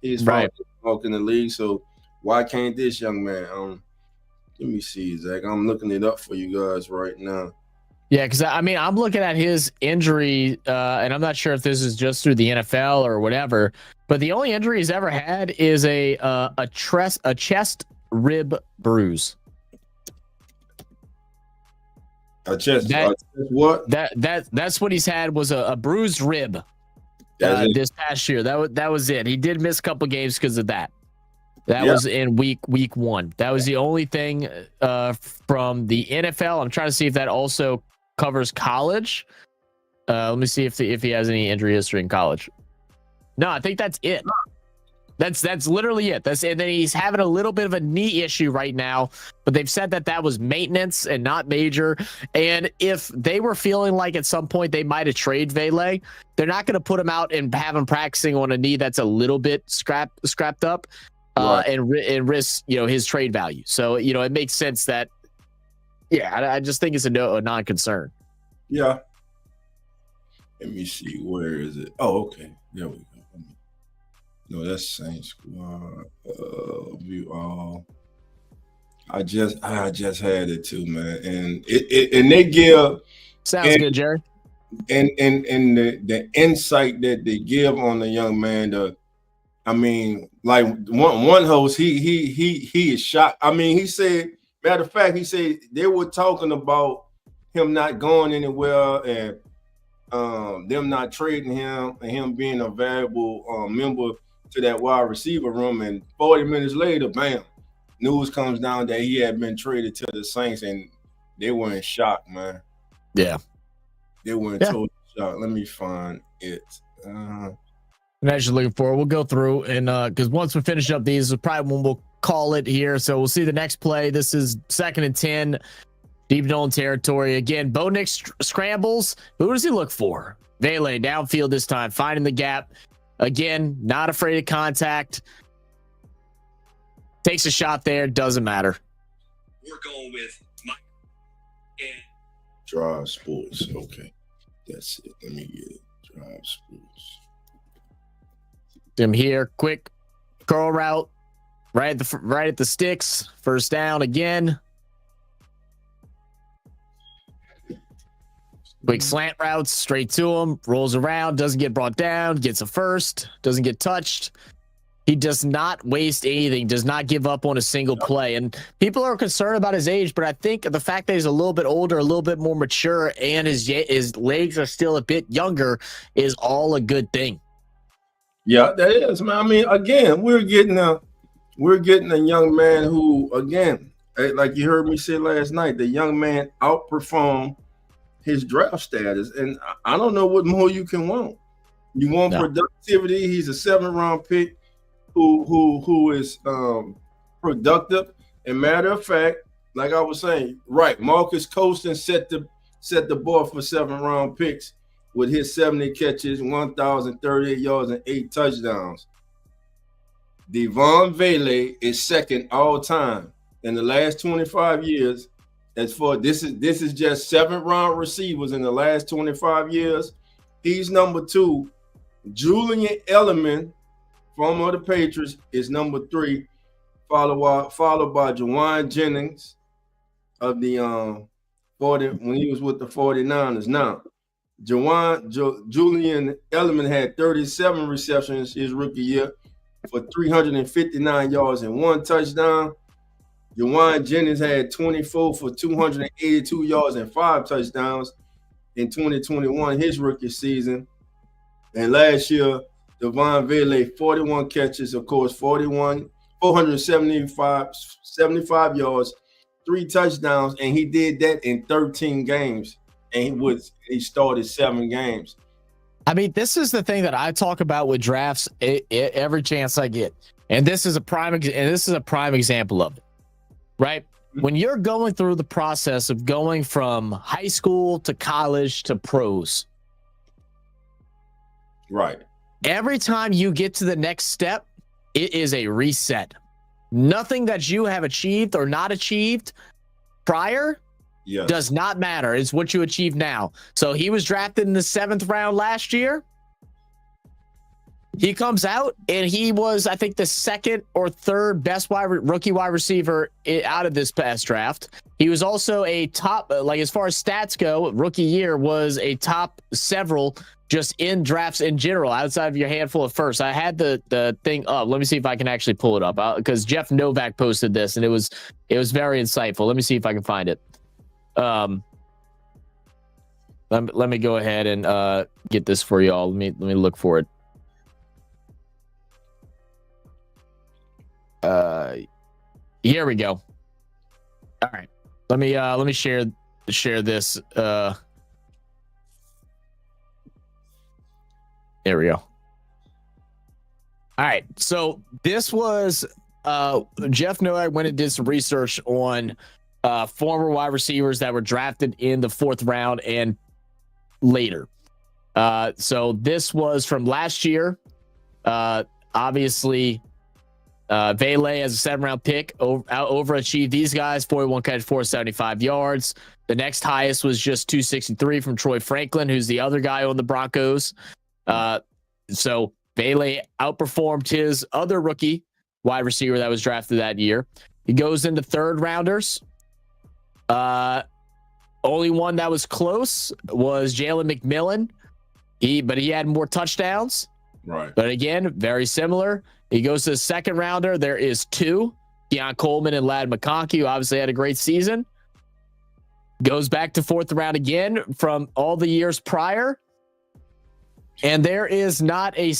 [SPEAKER 4] He's found his mark in the league. So why can't this young man? Let me see, Zach. I'm looking it up for you guys right now.
[SPEAKER 1] Yeah, because I'm looking at his injury, and I'm not sure if this is just through the NFL or whatever, but the only injury he's ever had is a chest rib bruise.
[SPEAKER 4] What?
[SPEAKER 1] That's what he's had, was a bruised rib this past year. That was it. He did miss a couple games because of that. That was in week 1. That was the only thing from the NFL. I'm trying to see if that also covers college. Let me see if he has any injury history in college. No, I think that's it. That's literally it. And then he's having a little bit of a knee issue right now, but they've said that was maintenance and not major. And if they were feeling like at some point they might have traded Vele, they're not going to put him out and have him practicing on a knee that's a little bit scrapped up. And risk his trade value. So it makes sense that I just think it's a non-concern.
[SPEAKER 4] Yeah. Let me see, where is it? Oh, okay, there we go. No, that's Saints squad. View all. I just had it too, man, and and they give
[SPEAKER 1] sounds good, Jerry.
[SPEAKER 4] And the insight that they give on the young man, like one host, he is shocked. He said, matter of fact, he said they were talking about him not going anywhere and them not trading him and him being a valuable member to that wide receiver room. And 40 minutes later, bam, news comes down that he had been traded to the Saints, and they were in shock, man.
[SPEAKER 1] Yeah,
[SPEAKER 4] they were in total shock. Let me find it.
[SPEAKER 1] And as you're looking for, we'll go through, and because once we finish up these, is probably when we'll call it here. So we'll see the next play. This is 2nd and 10, deep Nolan territory. Again, Bo Nix scrambles. Who does he look for? Vele downfield this time, finding the gap. Again, not afraid of contact. Takes a shot there. Doesn't matter.
[SPEAKER 5] We're going with Mike.
[SPEAKER 4] Drive Sports. Okay, that's it. Let me get it. Drive Sports.
[SPEAKER 1] Him here, quick curl route, right at the sticks. First down again. Quick slant routes straight to him, rolls around, doesn't get brought down, gets a first, doesn't get touched. He does not waste anything, does not give up on a single play. And people are concerned about his age, but I think the fact that he's a little bit older, a little bit more mature, and his legs are still a bit younger is all a good thing.
[SPEAKER 4] Yeah, that is, man. I mean, again, we're getting a young man who, again, like you heard me say last night, the young man outperformed his draft status, and I don't know what more you can want. You want productivity. He's a 7th-round pick who is productive. And matter of fact, like I was saying, right, Marcus Colston set the bar for 7th-round picks with his 70 catches, 1,038 yards, and 8 touchdowns. Devaughn Vele is second all time in the last 25 years. As for this is just 7th-round receivers in the last 25 years. He's number 2. Julian Edelman, former of the Patriots, is number 3, followed by Jawan Jennings of the when he was with the 49ers. Now, Julian Edelman had 37 receptions his rookie year for 359 yards and 1 touchdown. Jawan Jennings had 24 for 282 yards and 5 touchdowns in 2021, his rookie season. And last year, Devaughn Vele, 41 catches, of course, 475 yards, 3 touchdowns, and he did that in 13 games. And he started 7 games.
[SPEAKER 1] I mean, this is the thing that I talk about with drafts every chance I get, and this is a prime example of it. Right? When you're going through the process of going from high school to college to pros.
[SPEAKER 4] Right.
[SPEAKER 1] Every time you get to the next step, it is a reset. Nothing that you have achieved or not achieved prior does not matter. It's what you achieve now. So he was drafted in the 7th round last year. He comes out and he was, I think, the 2nd or 3rd best rookie wide receiver out of this past draft. He was also a top, like as far as stats go, rookie year was a top several just in drafts in general, outside of your handful of firsts. I had the thing up. Let me see if I can actually pull it up because Jeff Novak posted this and it was very insightful. Let me see if I can find it. Let me go ahead and get this for y'all. Let me look for it. Here we go. All right. Let me share this. There we go. All right. So this was Jeff Novak went and did some research on former wide receivers that were drafted in the 4th round and later. So this was from last year. Obviously, Vele as a 7th-round pick overachieved these guys. 41 catches, 475 yards. The next highest was just 263 from Troy Franklin, who's the other guy on the Broncos. So Vele outperformed his other rookie wide receiver that was drafted that year. He goes into 3rd rounders. Only one that was close was Jalen McMillan. But he had more touchdowns.
[SPEAKER 4] Right.
[SPEAKER 1] But again, very similar. He goes to the 2nd rounder. There is 2. Deion Coleman and Ladd McConkey, who obviously had a great season. Goes back to 4th round again from all the years prior. And there is not a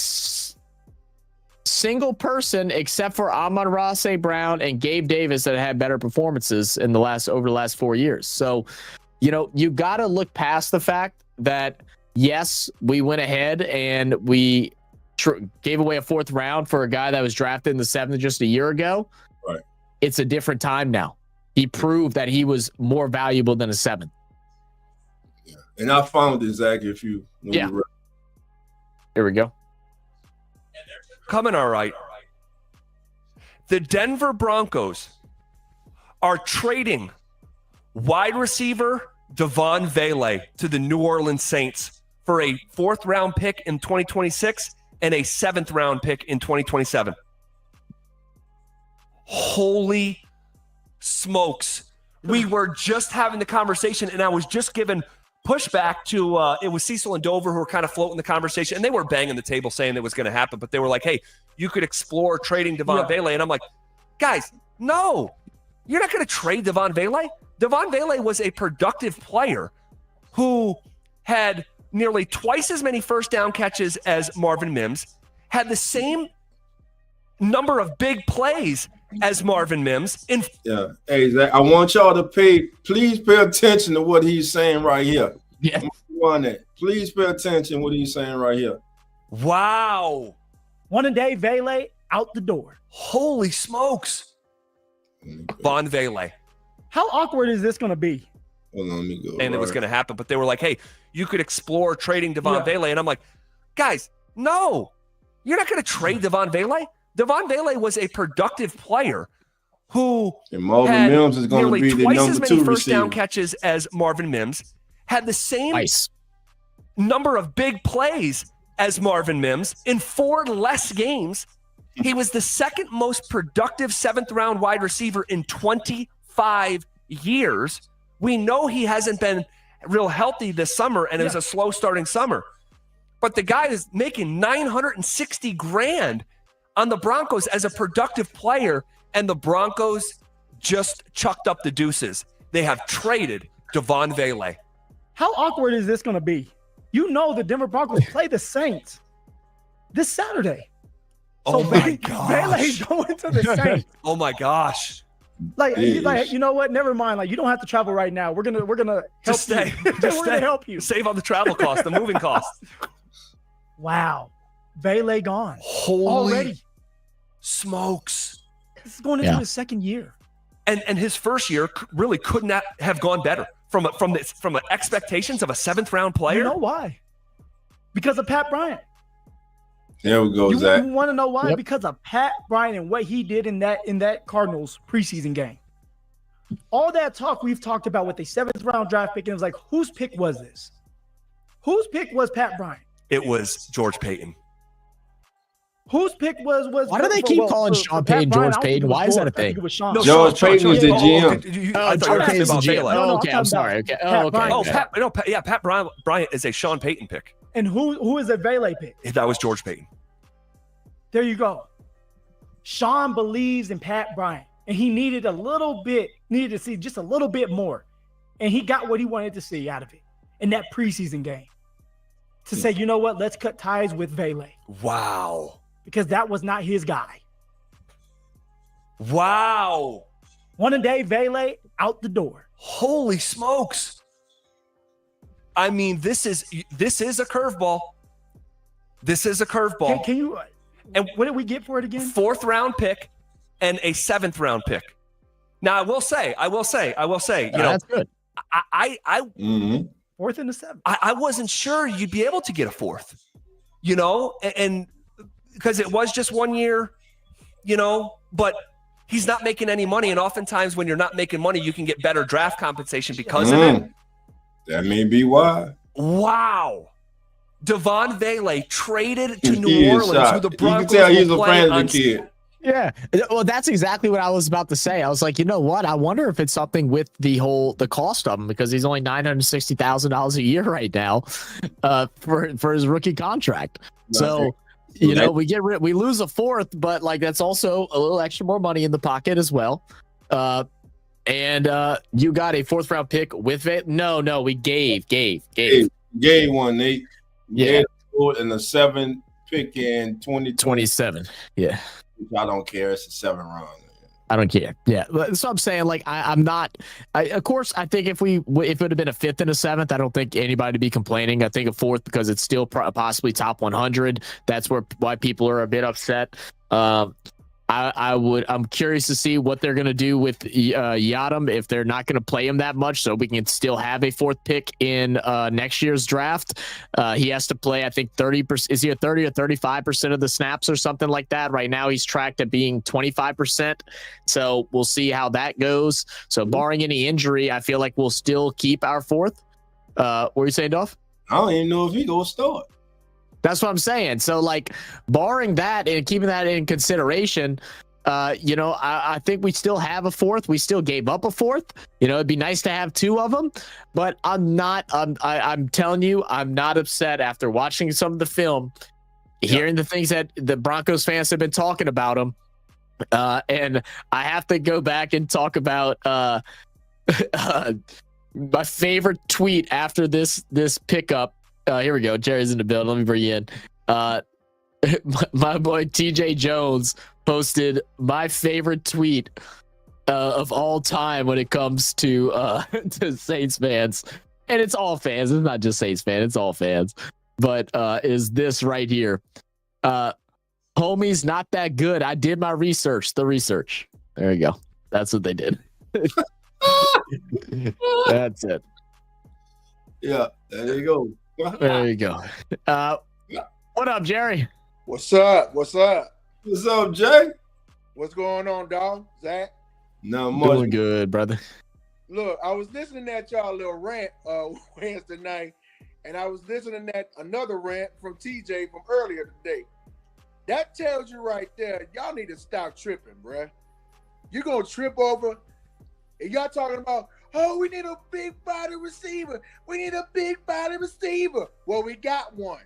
[SPEAKER 1] single person except for Amon-Ra St. Brown and Gabe Davis that had better performances over the last 4 years. So, you got to look past the fact that, yes, we went ahead and we gave away a 4th round for a guy that was drafted in the 7th just a year ago.
[SPEAKER 4] Right.
[SPEAKER 1] It's a different time now. He proved that he was more valuable than a 7th.
[SPEAKER 4] Yeah. And I found it, Zach, if you...
[SPEAKER 1] Yeah. Here we go.
[SPEAKER 6] Coming all right. The Denver Broncos are trading wide receiver Devaughn Vele to the New Orleans Saints for a 4th-round pick in 2026 and a 7th-round pick in 2027. Holy smokes. We were just having the conversation, and I was just given pushback to it was Cecil and Dover who were kind of floating the conversation, and they were banging the table saying it was going to happen, but they were like, hey, you could explore trading Devaughn Vele. And I'm like, guys, no, you're not going to trade Devaughn Vele. Devaughn Vele was a productive player who had nearly twice as many first down catches as Marvin Mims, had the same number of big plays as Marvin Mims.
[SPEAKER 4] Hey, Zach, I want y'all to please pay attention to what he's saying right here.
[SPEAKER 1] Yeah.
[SPEAKER 4] Please pay attention to what he's saying right here.
[SPEAKER 6] Wow.
[SPEAKER 7] One day, Vele out the door.
[SPEAKER 6] Holy smokes. Devaughn Vele.
[SPEAKER 7] How awkward is this going to be?
[SPEAKER 4] Hold on, let me go.
[SPEAKER 6] And it was going to happen, but they were like, hey, you could explore trading Devaughn Vele. And I'm like, guys, no, you're not going to trade Devaughn Vele. Devaughn Vele was a productive player who
[SPEAKER 4] and Marvin Mims is going to be the
[SPEAKER 6] twice
[SPEAKER 4] number
[SPEAKER 6] as many
[SPEAKER 4] 2
[SPEAKER 6] first down
[SPEAKER 4] receiver.
[SPEAKER 6] catches as Marvin Mims, had the same number of big plays as Marvin Mims in 4 less games. He was the second most productive 7th round wide receiver in 25 years. We know he hasn't been real healthy this summer, and it was a slow starting summer. But the guy is making $960,000 on the Broncos as a productive player, and the Broncos just chucked up the deuces. They have traded Devaughn Vele.
[SPEAKER 7] How awkward is this going to be? You know the Denver Broncos play the Saints this Saturday.
[SPEAKER 6] Oh
[SPEAKER 7] So
[SPEAKER 6] my gosh.
[SPEAKER 7] Vele's going to the Saints.
[SPEAKER 6] Oh my gosh.
[SPEAKER 7] Like, you know what? Never mind. Like, you don't have to travel right now. We're gonna help
[SPEAKER 6] Just stay.
[SPEAKER 7] you.
[SPEAKER 6] Just
[SPEAKER 7] We're
[SPEAKER 6] stay.
[SPEAKER 7] gonna help you.
[SPEAKER 6] Save on the travel costs, the moving costs.
[SPEAKER 7] Wow, Vele gone
[SPEAKER 6] Holy
[SPEAKER 7] already.
[SPEAKER 6] smokes.
[SPEAKER 7] This is going into his second year.
[SPEAKER 6] And his first year really could not have gone better from the expectations of a 7th round player.
[SPEAKER 7] You know why? Because of Pat Bryant.
[SPEAKER 4] There we go,
[SPEAKER 7] You
[SPEAKER 4] Zach.
[SPEAKER 7] want to know why? Because of Pat Bryant and what he did in that Cardinals preseason game. All that talk we've talked about with the 7th round draft pick, and it was like, whose pick was this? Whose pick was Pat Bryant?
[SPEAKER 6] It was George Payton.
[SPEAKER 7] Whose pick was?
[SPEAKER 1] Why do they keep calling Sean Payton George Payton? Why is that a thing?
[SPEAKER 4] George Payton was the GM.
[SPEAKER 6] I thought you were
[SPEAKER 1] George Payton's the
[SPEAKER 6] asking
[SPEAKER 1] GM.
[SPEAKER 6] about Vele.
[SPEAKER 1] Oh, okay, I'm sorry. Okay. Oh, okay.
[SPEAKER 6] Pat Bryant is a Sean Payton pick.
[SPEAKER 7] And who is a Vele pick?
[SPEAKER 6] That was George Payton.
[SPEAKER 7] There you go. Sean believes in Pat Bryant, and he needed to see just a little bit more. And he got what he wanted to see out of it in that preseason game. To say, you know what, let's cut ties with Vele.
[SPEAKER 6] Wow.
[SPEAKER 7] Because that was not his guy.
[SPEAKER 6] Wow.
[SPEAKER 7] One day, Vele out the door.
[SPEAKER 6] Holy smokes. I mean, this is a curveball. This is a curveball.
[SPEAKER 7] Can you? And what did we get for it again?
[SPEAKER 6] 4th round pick and a 7th round pick. Now, I will say, you know,
[SPEAKER 1] that's good.
[SPEAKER 6] I
[SPEAKER 7] 4th and the 7th.
[SPEAKER 6] I wasn't sure you'd be able to get a 4th, you know, and because it was just 1 year, you know, but he's not making any money. And oftentimes when you're not making money, you can get better draft compensation because of it.
[SPEAKER 4] That may be why.
[SPEAKER 6] Wow. Devaughn Vele traded to New Orleans, who the Broncos
[SPEAKER 4] you can tell he's
[SPEAKER 6] will
[SPEAKER 4] a
[SPEAKER 6] play
[SPEAKER 4] fan
[SPEAKER 6] on.
[SPEAKER 4] of the kid.
[SPEAKER 1] Yeah. Well, that's exactly what I was about to say. I was like, you know what? I wonder if it's something with the cost of him, because he's only $960,000 a year right now for his rookie contract. So, you know, we lose a 4th, but like that's also a little extra more money in the pocket as well. And you got a 4th round pick with it. No, we gave
[SPEAKER 4] one, Nate.
[SPEAKER 1] Yeah.
[SPEAKER 4] And the 7th pick in 2027.
[SPEAKER 1] Yeah.
[SPEAKER 4] I don't care. It's a 7th round.
[SPEAKER 1] I don't care. Yeah. So I'm saying, like, I'm not. Of course, I think if it would have been a 5th and a 7th, I don't think anybody would be complaining. I think a 4th because it's still possibly top 100. That's why people are a bit upset. I'm curious to see what they're going to do with Yadam if they're not going to play him that much, so we can still have a 4th pick in next year's draft. He has to play, I think, 30%. Is he a 30 or 35% of the snaps or something like that? Right now, he's tracked at being 25%. So we'll see how that goes. So barring any injury, I feel like we'll still keep our 4th. What were you saying, Duff?
[SPEAKER 4] I don't even know if he gonna start.
[SPEAKER 1] That's what I'm saying. So, like, barring that and keeping that in consideration, I think we still have a fourth. We still gave up a fourth. It'd be nice to have two of them, but I'm telling you, I'm not upset after watching some of the film, hearing the things that the Broncos fans have been talking about him. And I have to go back and talk about my favorite tweet after this pickup. Here we go. Jerry's in the building. Let me bring you in. My boy TJ Jones posted my favorite tweet of all time when it comes to Saints fans, and it's all fans. It's not just Saints fans; it's all fans. But is this right here? Homie's not that good. I did my research. The research. There you go. That's what they did. That's it.
[SPEAKER 4] Yeah, there you go.
[SPEAKER 1] There you go. What up, Jerry?
[SPEAKER 8] What's up? What's up?
[SPEAKER 4] What's up, Jay?
[SPEAKER 8] What's going on, dog? Zach?
[SPEAKER 4] Not much.
[SPEAKER 1] Doing good, brother.
[SPEAKER 8] Look, I was listening at y'all little rant Wednesday night, and I was listening at another rant from TJ from earlier today. That tells you right there, y'all need to stop tripping, bruh. You're going to trip over, and y'all talking about, oh, we need a big body receiver. We need a big body receiver. Well, we got one.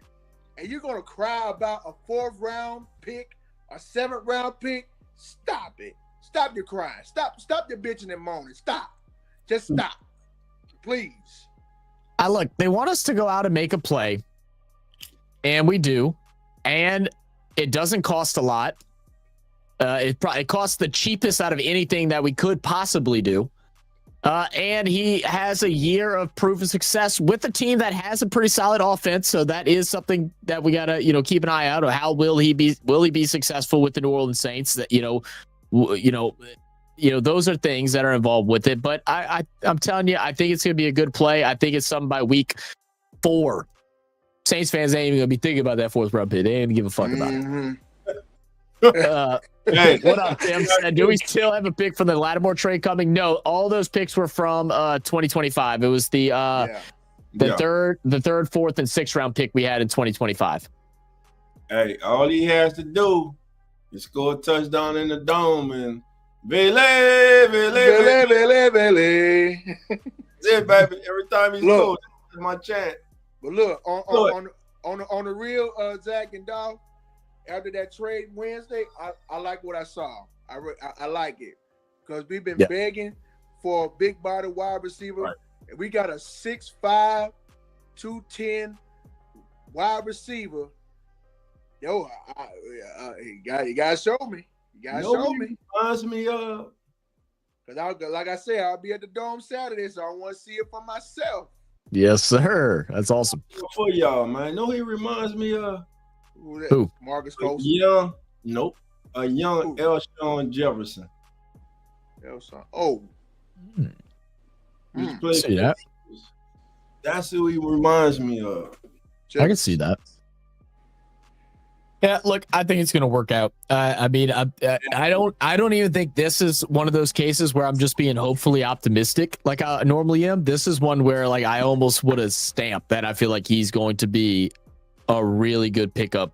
[SPEAKER 8] And you're going to cry about a 4th round pick, a 7th round pick. Stop it. Stop your crying. Stop your bitching and moaning. Stop. Just stop. Please.
[SPEAKER 1] Look, they want us to go out and make a play, and we do. And it doesn't cost a lot. It costs the cheapest out of anything that we could possibly do. And he has a year of proven success with a team that has a pretty solid offense. So that is something that we gotta, keep an eye out on. How will he be successful with the New Orleans Saints? That those are things that are involved with it. But I'm telling you, I think it's gonna be a good play. I think it's something by week 4. Saints fans ain't even gonna be thinking about that 4th round pick. They ain't even give a fuck about it.
[SPEAKER 4] Hey,
[SPEAKER 1] what up, Tim? Do we still have a pick from the Lattimore trade coming? No, all those picks were from 2025. It was the third, 4th, and 6th round pick we had in 2025.
[SPEAKER 4] Hey, all he has to do is score a touchdown in the dome and Vele. That's it, baby. Every time he scores, that's my chant.
[SPEAKER 8] But look, on the real, Zach and Dawg, after that trade Wednesday, I like what I saw. I like it because we've been begging for a big body wide receiver. Right. And we got a 6'5", 210 wide receiver. Yo, you gotta show me. You gotta show me.
[SPEAKER 4] Reminds me of.
[SPEAKER 8] Because like I said, I'll be at the Dome Saturday, so I want to see it for myself.
[SPEAKER 1] Yes, sir. That's awesome.
[SPEAKER 4] For y'all, man. Know he reminds me of.
[SPEAKER 1] Who?
[SPEAKER 8] Marcus Colston.
[SPEAKER 4] Young. Nope. A young Elshawn Jefferson.
[SPEAKER 8] Elshawn. Oh.
[SPEAKER 1] See that?
[SPEAKER 4] That's who he reminds me of.
[SPEAKER 1] I can see that. Yeah, look, I think it's going to work out. I don't even think this is one of those cases where I'm just being hopefully optimistic like I normally am. This is one where like I almost would have stamped that I feel like he's going to be a really good pickup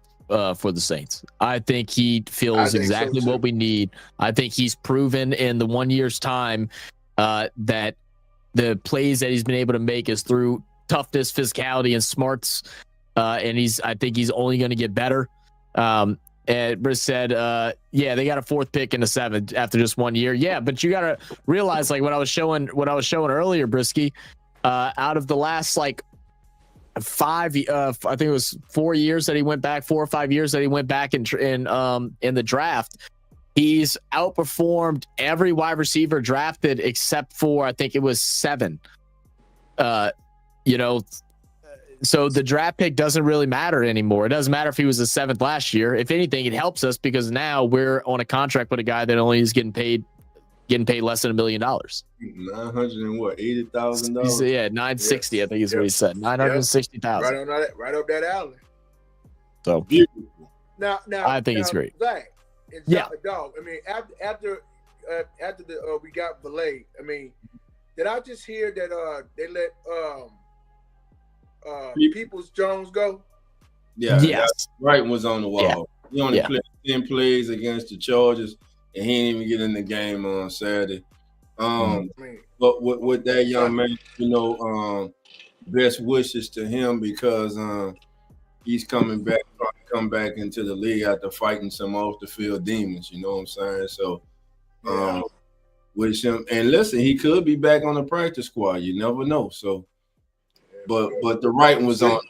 [SPEAKER 1] for the Saints. I think he fills exactly what we need. I think he's proven in the 1 year's time that the plays that he's been able to make is through toughness, physicality, and smarts. And I think he's only going to get better. And Briss said, they got a 4th pick and a 7th after just 1 year. Yeah, but you got to realize like what I was showing earlier, Brisky, out of the last like 5, I think it was 4 years that he went back, 4 or 5 years that he went back in the draft. He's outperformed every wide receiver drafted except for I think it was 7. So the draft pick doesn't really matter anymore. It doesn't matter if he was the 7th last year. If anything, it helps us because now we're on a contract with a guy that only is getting paid less than $1 million.
[SPEAKER 4] $980,000.
[SPEAKER 1] Yeah, $960. I think is what he said. $960,000.
[SPEAKER 8] Right up that alley.
[SPEAKER 1] So
[SPEAKER 4] beautiful.
[SPEAKER 8] Now
[SPEAKER 1] I think it's great.
[SPEAKER 8] Zach, Dawg. I mean, after we got Vele. I mean, did I just hear that they let Peoples Jones go?
[SPEAKER 4] Yeah.
[SPEAKER 1] Yes.
[SPEAKER 4] Right was on the wall. He only played 10 plays against the Chargers. and he didn't even get in the game on Saturday.
[SPEAKER 8] I mean,
[SPEAKER 4] But with that young man, best wishes to him because he's coming back, trying to come back into the league after fighting some off the field demons. You know what I'm saying? So, wish him. And listen, he could be back on the practice squad. You never know. So, but the writing was on.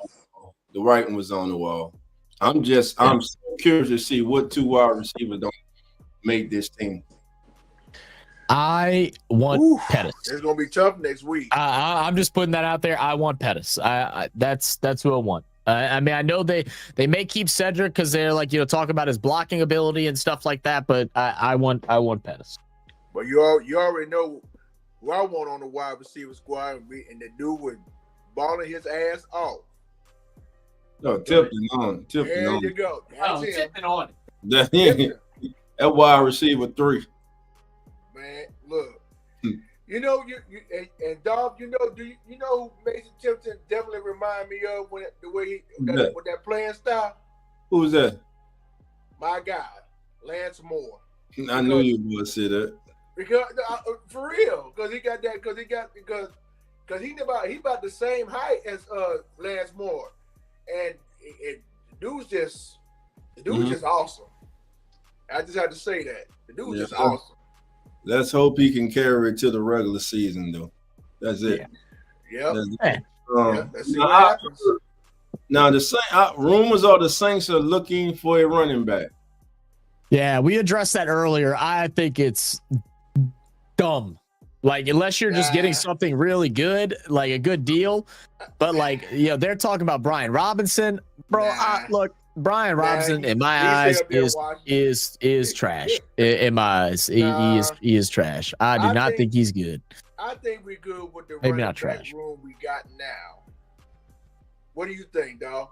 [SPEAKER 4] The writing was on the wall. I'm so curious to see what 2 wide receivers don't make this team.
[SPEAKER 1] I want Pettis.
[SPEAKER 8] It's gonna be tough next week.
[SPEAKER 1] I'm just putting that out there. I want Pettis. That's who I want. I mean, I know they may keep Cedric because they're like talking about his blocking ability and stuff like that, but I want Pettis.
[SPEAKER 8] But you already know who I want on the wide receiver squad, and the dude was balling his ass off.
[SPEAKER 4] No, Tipton on.
[SPEAKER 8] There you go. That's him.
[SPEAKER 1] Tipping on.
[SPEAKER 4] That wide receiver 3.
[SPEAKER 8] Man, look. You know, and Dom, do you know who Mason Tipton definitely remind me of the way he with that playing style?
[SPEAKER 4] Who's that?
[SPEAKER 8] My guy, Lance Moore.
[SPEAKER 4] I knew you would say that.
[SPEAKER 8] Because for real, because he about the same height as Lance Moore, and the dude's just awesome. I just had to say that the dude's just awesome.
[SPEAKER 4] Let's hope he can carry it to the regular season, though. That's it.
[SPEAKER 8] Yeah.
[SPEAKER 4] Let's
[SPEAKER 8] see what happens.
[SPEAKER 4] Now the rumors are the Saints are looking for a running back.
[SPEAKER 1] Yeah, we addressed that earlier. I think it's dumb. Like, unless you're just getting something really good, like a good deal. But like, they're talking about Brian Robinson, bro. Look, Brian Robinson, in my eyes, is trash. In my eyes, he is trash. I do not think he's good.
[SPEAKER 8] I think we're good with the
[SPEAKER 1] Maybe
[SPEAKER 8] running
[SPEAKER 1] not
[SPEAKER 8] back
[SPEAKER 1] trash.
[SPEAKER 8] room we got now. What do you think, dog?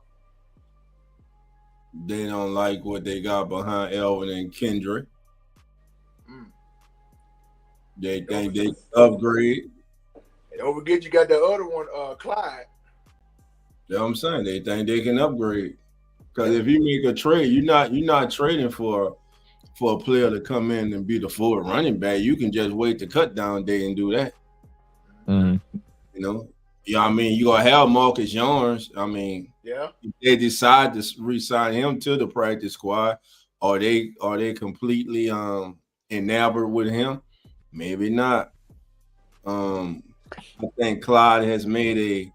[SPEAKER 4] They don't like what they got behind Elvin and Kendrick. They think they upgrade.
[SPEAKER 8] And don't forget you got the other one, Clyde.
[SPEAKER 4] You know what I'm saying? They think they can upgrade. Because if you make a trade, you're not trading for a player to come in and be the forward running back. You can just wait the cut down day and do that. I mean, you're gonna have Marcus Yarns. I mean, if they decide to re-sign him to the practice squad, are they completely enamored with him? Maybe not. I think Clyde has made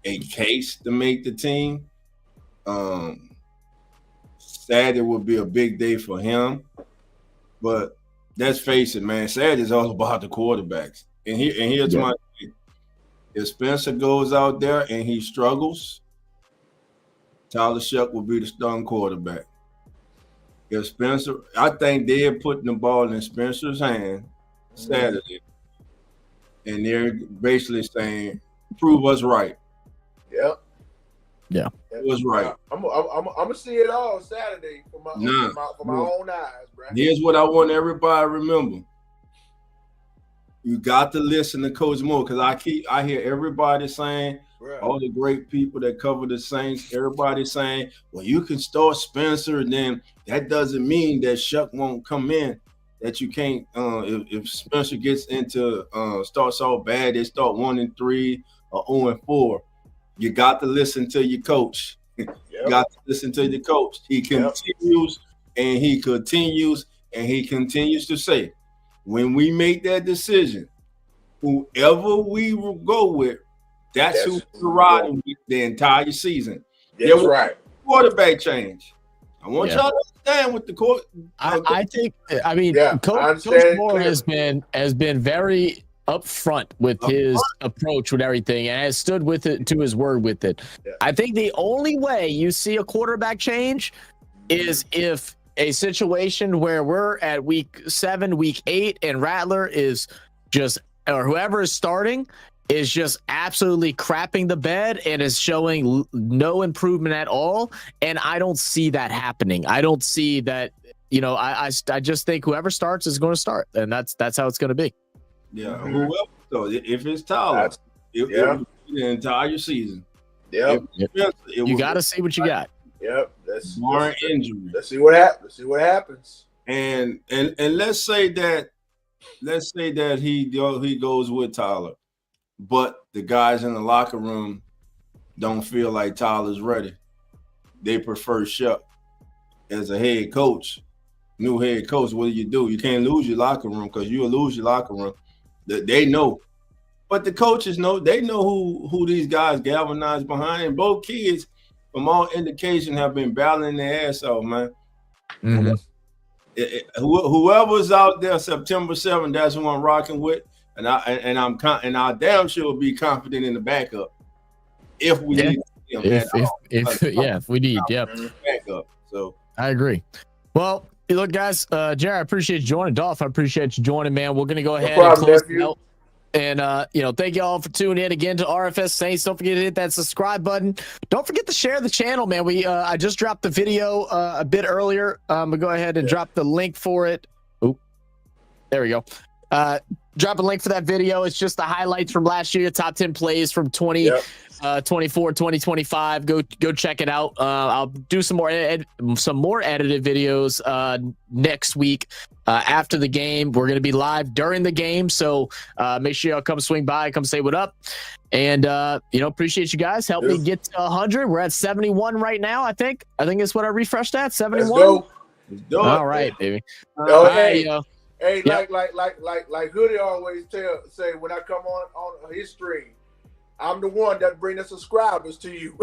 [SPEAKER 4] a case to make the team. Saturday would be a big day for him, but let's face it, man. Saturday is all about the quarterbacks. And here's my thing: if Spencer goes out there and he struggles, Tyler Shuck will be the starting quarterback. If Spencer, I think they're putting the ball in Spencer's hand Saturday, and they're basically saying, "Prove us right."
[SPEAKER 8] Yep.
[SPEAKER 1] Yeah.
[SPEAKER 4] It was right.
[SPEAKER 8] I'm gonna see it all Saturday for my own eyes, bro.
[SPEAKER 4] Here's what I want everybody to remember. You got to listen to Coach Moore, because I hear everybody saying, all the great people that cover the Saints, everybody saying, well, you can start Spencer, and then that doesn't mean that Shuck won't come in. That you can't if Spencer gets into starts all bad, they start 1-3 or 0-4. You got to listen to your coach. You got to listen to the coach. He continues and he continues to say, when we make that decision, whoever we will go with, that's who we're riding with the entire season.
[SPEAKER 8] That's right.
[SPEAKER 4] Quarterback change. I want y'all to understand with the court.
[SPEAKER 1] I think. I mean, Coach Moore has been very upfront with his approach with everything, and has stood with it to his word with it. I think the only way you see a quarterback change is if a situation where we're at week 7, week 8, and Rattler is just, or whoever is starting is just absolutely crapping the bed and is showing no improvement at all. And I don't see that happening. I don't see that, I just think whoever starts is going to start, and that's how it's going to be.
[SPEAKER 4] Yeah, whoever. So if it's Tyler, it will be the entire season.
[SPEAKER 8] Yep.
[SPEAKER 1] You got to see what you got.
[SPEAKER 8] Yep.
[SPEAKER 4] More injury.
[SPEAKER 8] Let's see what happens.
[SPEAKER 4] And let's say that he goes with Tyler, but the guys in the locker room don't feel like Tyler's ready. They prefer Shep as a head coach, new head coach. What do? You can't lose your locker room because you'll lose your locker room. They know, but the coaches know. They know who these guys galvanize behind. And both kids, from all indication, have been battling their ass off, man.
[SPEAKER 1] Mhm.
[SPEAKER 4] Whoever's out there September 7th, that's who I'm rocking with, and I damn sure will be confident in the backup if we need him.
[SPEAKER 1] If we need, yep.
[SPEAKER 4] Backup. So
[SPEAKER 1] I agree. Well, look, guys, Jared, I appreciate you joining. Dolph, I appreciate you joining, man. We're gonna go ahead and close it out. And thank you all for tuning in again to RFS Saints. Don't forget to hit that subscribe button. Don't forget to share the channel, man. I just dropped the video a bit earlier. I'm gonna go ahead and drop the link for it. Oh, there we go. Drop a link for that video. It's just the highlights from last year, top 10 plays from 2024, 2025. Go check it out. I'll do some more edited videos next week after the game. We're going to be live during the game, so make sure y'all come swing by, come say what up, and appreciate you guys. Help me get to 100. We're at 71 right now. I think it's what I refreshed at 71.
[SPEAKER 8] Let's go.
[SPEAKER 1] All right, baby.
[SPEAKER 8] Hey, like Hoodie always say when I come on his stream, I'm the one that bring the subscribers to you.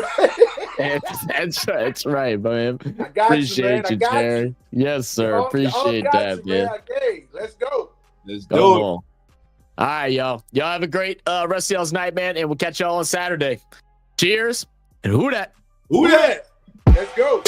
[SPEAKER 1] That's right, man.
[SPEAKER 8] I got
[SPEAKER 1] Appreciate
[SPEAKER 8] you, man.
[SPEAKER 1] Jerry. Yes, sir. Appreciate that, man.
[SPEAKER 8] Hey, let's go.
[SPEAKER 4] Let's do it.
[SPEAKER 1] All right, y'all. Y'all have a great rest of y'all's night, man, and we'll catch y'all on Saturday. Cheers, and who dat?
[SPEAKER 8] Let's go.